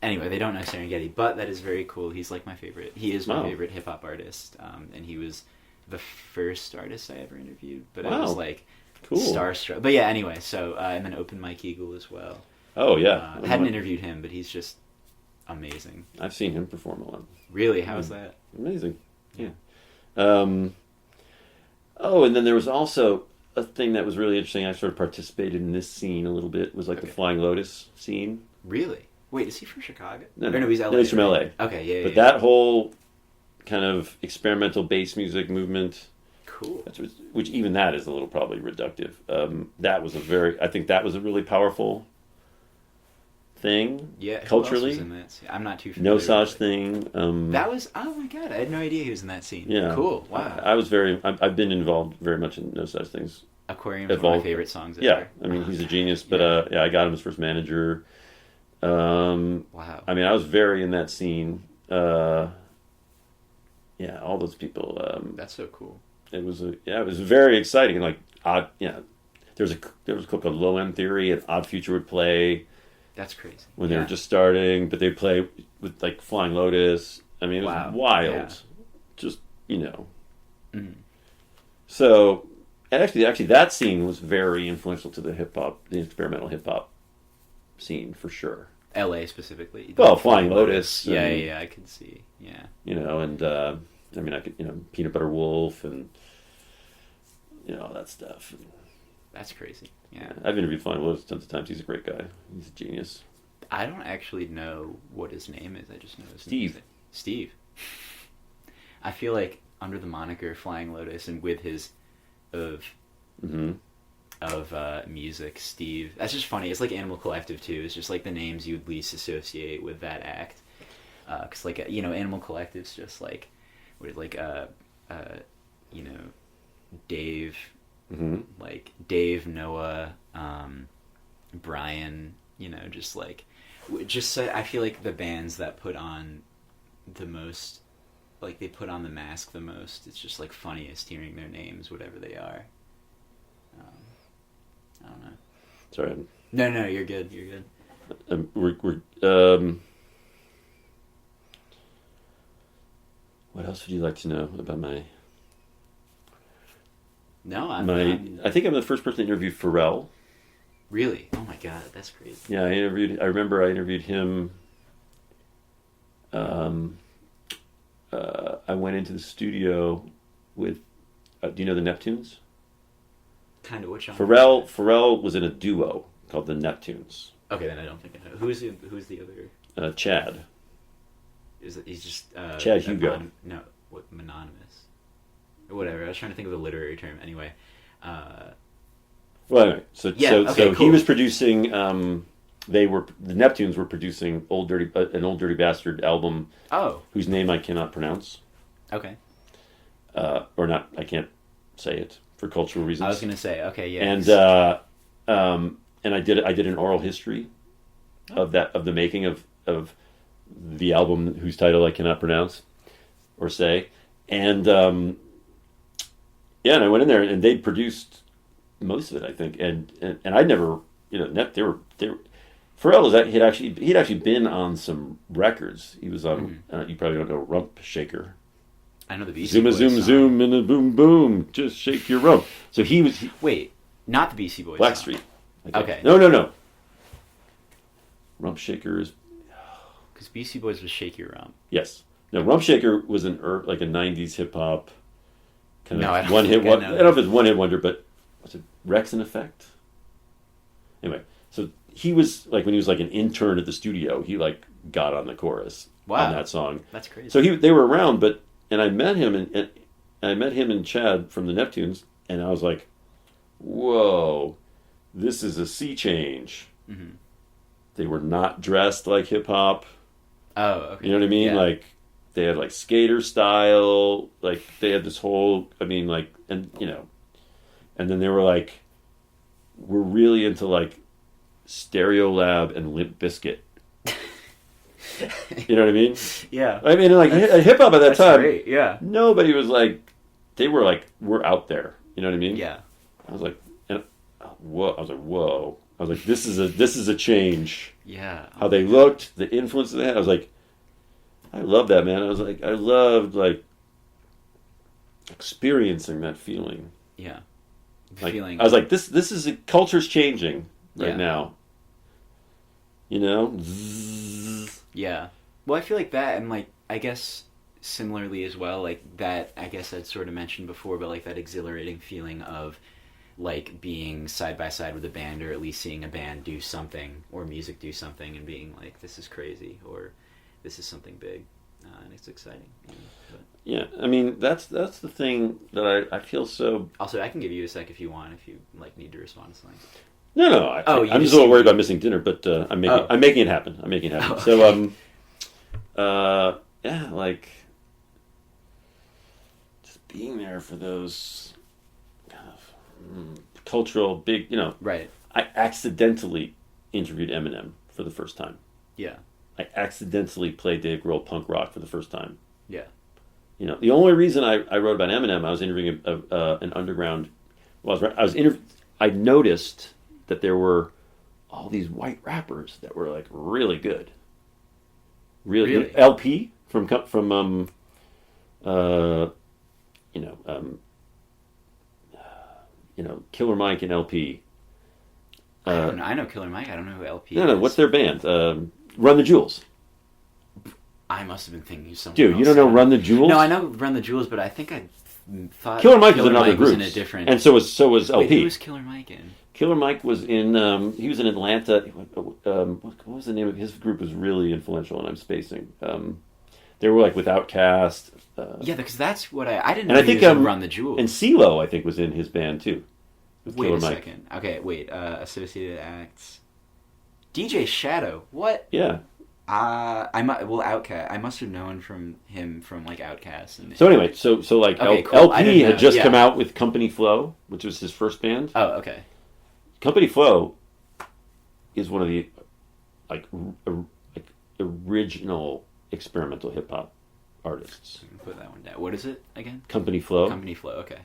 Anyway, they don't know Serengeti, but that is very cool. He's like my favorite. He is my favorite hip-hop artist, and he was the first artist I ever interviewed. But I was like starstruck. But yeah, anyway, so... and then Open Mike Eagle as well. Oh, yeah. I hadn't interviewed him, but he's just amazing. I've seen him perform a lot. Really? How was that? Amazing. Yeah. And then there was also... a thing that was really interesting. I sort of participated in this scene a little bit. Was like the Flying Lotus scene. Really? Wait, is he from Chicago? No, he's LA. He's from LA. Okay, yeah. But that whole kind of experimental bass music movement, cool. Which even that is a little probably reductive. That was I think that was a really powerful thing. Yeah, culturally. Who else was in that scene? I'm not too familiar. No Saj thing. That was oh my god! I had no idea he was in that scene. Yeah, cool. Wow. I was I've been involved very much in No Such Things. Aquarium's one of my favorite songs ever. Yeah, I mean he's a genius. But I got him as first manager. Wow. I mean I was very in that scene. Yeah, all those people. That's so cool. It was it was very exciting. Like odd. Yeah, there was a called Low End Theory, and Odd Future would play. That's crazy. When they were just starting, but they play with like Flying Lotus. I mean, it was wild. Yeah. Just So, and actually, that scene was very influential to the experimental hip hop scene for sure. L.A. specifically. Well, Flying Lotus. Yeah, I could see. Yeah. And I mean, I could, Peanut Butter Wolf and all that stuff. That's crazy. Yeah. I've interviewed Flying Lotus tons of times. He's a great guy. He's a genius. I don't actually know what his name is. I just know his name. Steve. I feel like under the moniker Flying Lotus and with his of music, Steve. That's just funny. It's like Animal Collective too. It's just like the names you would least associate with that act. Because like Animal Collective's just like Dave. Like Dave, Noah, Brian, I feel like the bands that put on the most, like they put on the mask the most, it's just like funniest hearing their names, whatever they are. I don't know. Sorry. No, you're good. What else would you like to know about my... No, I think I'm the first person to interview Pharrell. Really? Oh my god, that's crazy. Yeah, I remember I interviewed him. I went into the studio with. Do you know the Neptunes? Kind of. Which one? Pharrell was in a duo called the Neptunes. Okay, then I don't think I know. Who's the other? Chad. He's just Chad Hugo? Mononymous. Whatever. I was trying to think of a literary term. Anyway. Well, anyway, so cool. He was producing. The Neptunes were producing an Old Dirty Bastard album. Oh. Whose name I cannot pronounce. Okay. Or not. I can't say it for cultural reasons. I was going to say. Okay. Yeah. And I did an oral history of the making of of the album whose title I cannot pronounce or say. And and I went in there and they'd produced most of it, I think. And I'd never, they were Pharrell he'd actually been on some records. He was on you probably don't know Rump Shaker. I know the Beastie Zoom a Boys zoom song. zoom and a boom boom, just shake your rump. So he was Wait, not the Beastie Boys. Blackstreet. Okay. No. Rump Shaker is Because Beastie Boys was Shake Your Rump. yes. No, Rump Shaker was like a '90s hip hop kind of I don't one hit. think I One, know I don't know if it's one hit wonder, but was it Rex in Effect? Anyway, so he was like when he was like an intern at the studio, he like got on the chorus on that song. That's crazy. So they were around, and I met him and I met him and Chad from the Neptunes, and I was like, whoa, this is a sea change. Mm-hmm. They were not dressed like hip hop. Oh, okay. You know what I mean? Yeah. Like they had like skater style. Like they had this whole. I mean, like and then they were like, we're really into like Stereolab and Limp Bizkit. You know what I mean? Yeah. I mean, like hip hop at that time. Great. Yeah. Nobody was like. They were like, we're out there. You know what I mean? Yeah. I was like, whoa. I was like, whoa. I was like, this is a change. Yeah. How they looked, the influence they had. I was like, I love that, man. I was like, I loved like experiencing that feeling. Yeah. Like, Feeling. I was like, this is culture's changing right Yeah. now. You know? Zzz. Yeah. Well, I feel like that, and like I guess similarly as well, like that. I guess I'd sort of mentioned before, but like that exhilarating feeling of like being side by side with a band, or at least seeing a band do something or music do something, and being like, this is crazy, or this is something big, and it's exciting. But Yeah, I mean that's the thing that I feel so. also, I can give you a sec if you want, if you like need to respond to something. No. I'm just a little worried about missing dinner, but I'm making it happen. I'm making it happen. Oh, So yeah, like just being there for those kind of cultural big, Right. I accidentally interviewed Eminem for the first time. Yeah. I accidentally played Dave Grohl punk rock for the first time. Yeah. The only reason I wrote about Eminem, I was interviewing an underground. Well, I noticed that there were all these white rappers that were like really good. Really? LP from Killer Mike and LP. I don't know. I know Killer Mike. I don't know who LP No, is. what's their band? Run the Jewels. I must have been thinking of someone Dude, else. you don't know Run the Jewels? No, I know Run the Jewels, but I think I thought Killer Mike was in Mike other was groups, in a different. and so was LP. Wait, who was Killer Mike in? Killer Mike was in. He was in Atlanta. What was the name of his group? Was really influential, and I'm spacing. They were like with Outkast. Yeah, because that's what I didn't And know I think he was in Run the Jewels. and CeeLo, I think, was in his band too. With Wait Killer a Mike. second. Okay, wait. Associated acts. DJ Shadow. What? Yeah. Outkast. I must have known from him from like Outkast. And So anyway, so like Okay, cool. I LP didn't had know. just Yeah. come out with Company Flow, which was his first band. Oh, okay. Company Flow is one of the like original experimental hip hop artists. Put that one down. What is it again? Company Flow, Company Flow. Okay.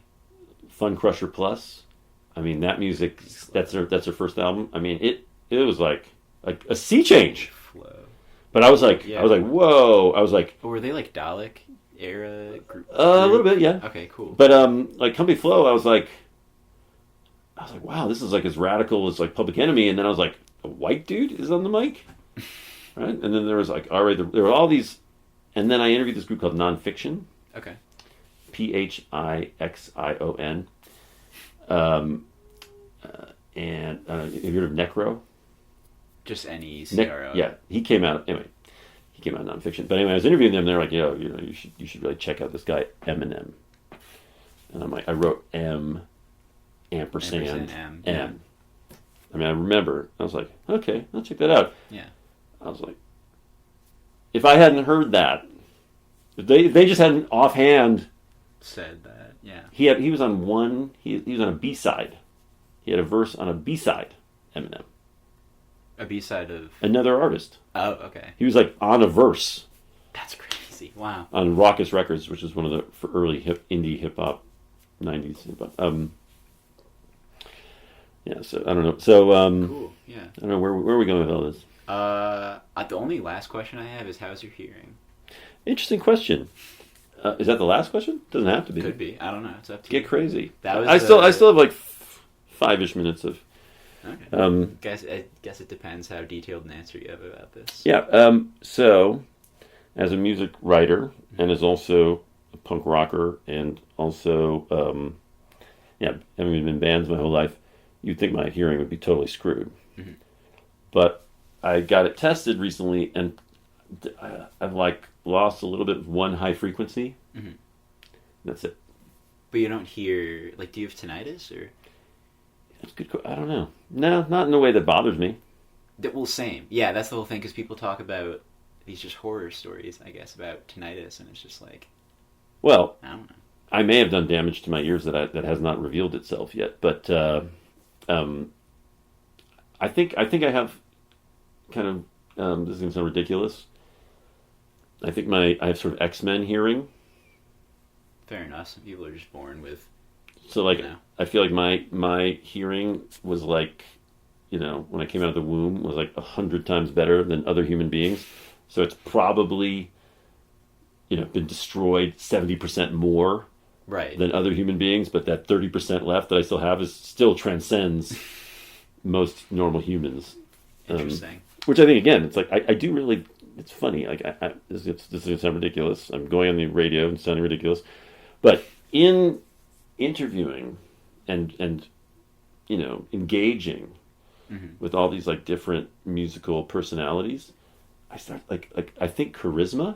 Fun Crusher Plus. I mean that music. That's their first album. I mean it was like a sea change. Flow. But I was like, Yeah. whoa. I was like, Or were they like Dalek era group? a little bit, yeah. Okay, cool. But like Company Flow, I was like, wow, this is like as radical as like Public Enemy. And then I was like, a white dude is on the mic, right? And then there was like, all right, there were all these, and then I interviewed this group called Nonfiction. Okay. Phixion. And have you heard of Necro? Just any CRO. Yeah, he came out anyway. He came out in Nonfiction. But anyway, I was interviewing them. They're like, you should really check out this guy Eminem. And I'm like, I wrote M ampersand M. M. I mean, I remember. I was like, okay, I'll check that out. Yeah. I was like, if I hadn't heard that, if they just hadn't offhand Said that. Yeah. he was on one. He was on a B side. He had a verse on a B side. Eminem. A B-side of... Another artist. Oh, okay. He was like on a verse. That's crazy. Wow. On Raucous Records, which is one of the early indie hip-hop, 90s hip-hop. Yeah, so I don't know. So, cool, yeah. I don't know, where are we going with all this? The only last question I have is, how's your hearing? Interesting question. Is that the last question? Doesn't have to be. Could be. I don't know. It's up to you. Get crazy. That was I still have like 5-ish minutes of... Okay. Guess it depends how detailed an answer you have about this. Yeah. So, as a music writer, and as also a punk rocker, and also, having been in bands my whole life, you'd think my hearing would be totally screwed. Mm-hmm. But I got it tested recently, and I've like lost a little bit of one high frequency. Mm-hmm. That's it. But you don't hear, like, do you have tinnitus, or? That's good. I don't know. No, not in a way that bothers me. Well, same. Yeah, that's the whole thing, because people talk about these just horror stories, I guess, about tinnitus, and it's just like... Well, I don't know. I may have done damage to my ears that has not revealed itself yet, but I think I have kind of this is going to sound ridiculous. I think I have sort of X-Men hearing. Fair enough. Some people are just born with. So like, I feel like my hearing was like, when I came out of the womb, was like 100 times better than other human beings. So it's probably, been destroyed 70% more. Right. Than other human beings, but that 30% left that I still have still transcends most normal humans. Interesting. Which I think, again, it's like I do really. It's funny. Like this is going to sound ridiculous. I'm going on the radio and sounding ridiculous, but in interviewing and engaging with all these like different musical personalities, I start like I think charisma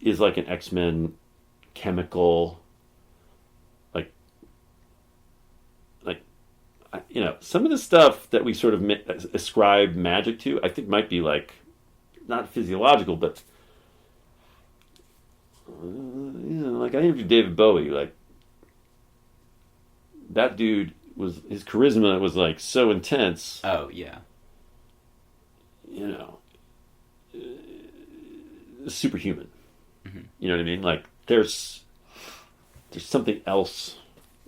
is like an X-Men chemical, like some of the stuff that we sort of ascribe magic to, I think might be like not physiological, but like I interviewed David Bowie, like that dude his charisma was like so intense. Oh yeah. Superhuman. You know what I mean? Like there's something else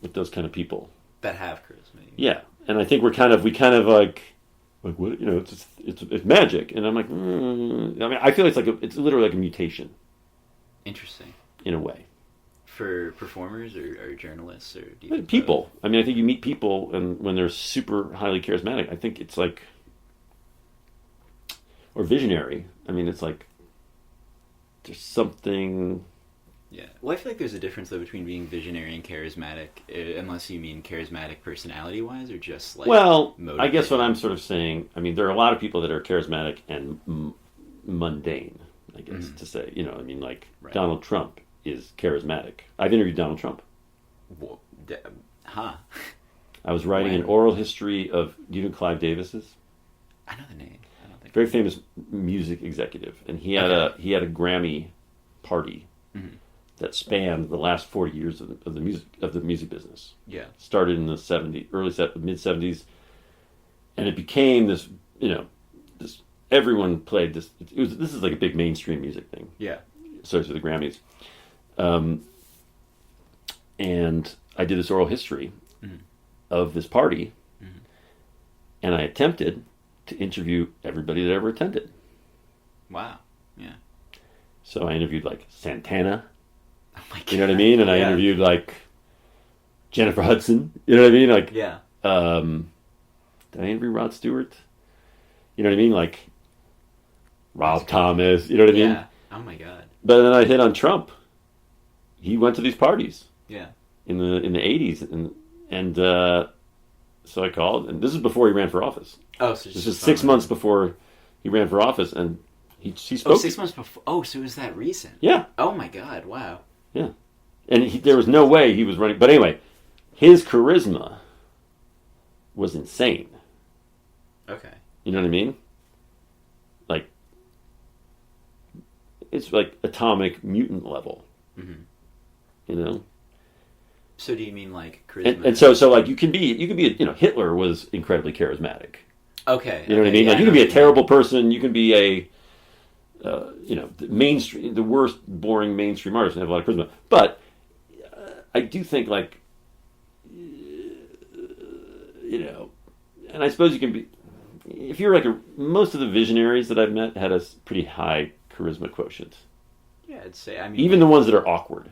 with those kind of people that have charisma. Yeah, and I think we kind of like what it's magic, and I'm like, I mean, I feel it's literally like a mutation. Interesting. In a way. For performers or journalists or people. I mean, I think you meet people, and when they're super highly charismatic, I think it's like, or visionary. I mean, it's like there's something. Yeah. Well, I feel like there's a difference, though, between being visionary and charismatic, unless you mean charismatic personality-wise, or just, like, motivated. I guess what I'm sort of saying, I mean, there are a lot of people that are charismatic and mundane, I guess, to say. I mean, like, right. Donald Trump is charismatic. I've interviewed Donald Trump. Well, I was writing an oral history of, do you know Clive Davis is? I know the name. I don't think very famous music executive, and he had a Grammy party that spanned the last 40 years of the music business. Yeah, started in the mid 70s, and it became this. This everyone played this. This is like a big mainstream music thing. Yeah, starts with the Grammys, and I did this oral history of this party, and I attempted to interview everybody that ever attended. Wow. Yeah. So I interviewed like Santana. Oh my God. You know what I mean? And I interviewed like Jennifer Hudson. You know what I mean? Like, yeah. Did I interview Rod Stewart? You know what I mean? Like Rob Thomas. You know what I mean? Yeah. Oh my God. But then I hit on Trump. He went to these parties. Yeah. In the 80s, and so I called, and this is before he ran for office. Oh, so this is 6 months before he ran for office, and he spoke. Oh, 6 months before. Oh, so it was that recent? Yeah. Oh my God! Wow. Yeah, and there was no way he was running. But anyway, his charisma was insane. Okay. You know what I mean? Like, it's like atomic mutant level. Mm-hmm. You know. So do you mean like charisma? And so like you can be Hitler was incredibly charismatic. Okay. You know what I mean? Yeah, Like, you can be a terrible person. You can be a, the mainstream, the worst, boring mainstream artist and have a lot of charisma. But I do think, like, and I suppose you can be, if you're like most of the visionaries that I've met had a pretty high charisma quotient. Yeah, I'd say. I mean, even the ones that are awkward.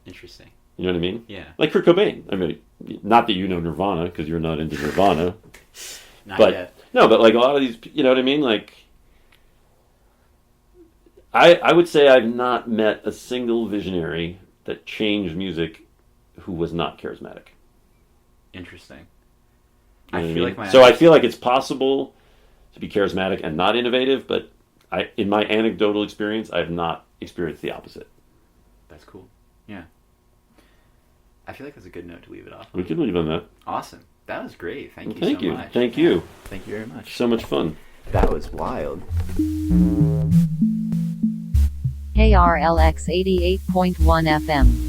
Interesting. You know what I mean? Yeah. Like Kurt Cobain. I mean, not that you know Nirvana because you're not into Nirvana. Not but yet. no, but like a lot of these, you know what I mean? Like, I would say I've not met a single visionary that changed music who was not charismatic. Interesting. You know I what feel mean? like So I feel like it's possible to be charismatic and not innovative, but in my anecdotal experience, I have not experienced the opposite. That's cool. Yeah. I feel like that's a good note to leave it off. We could leave on that. Awesome. That was great. Thank you Thank so you. much. Thank you. Thank you very much. So much fun. That was wild. KRLX 88.1 FM.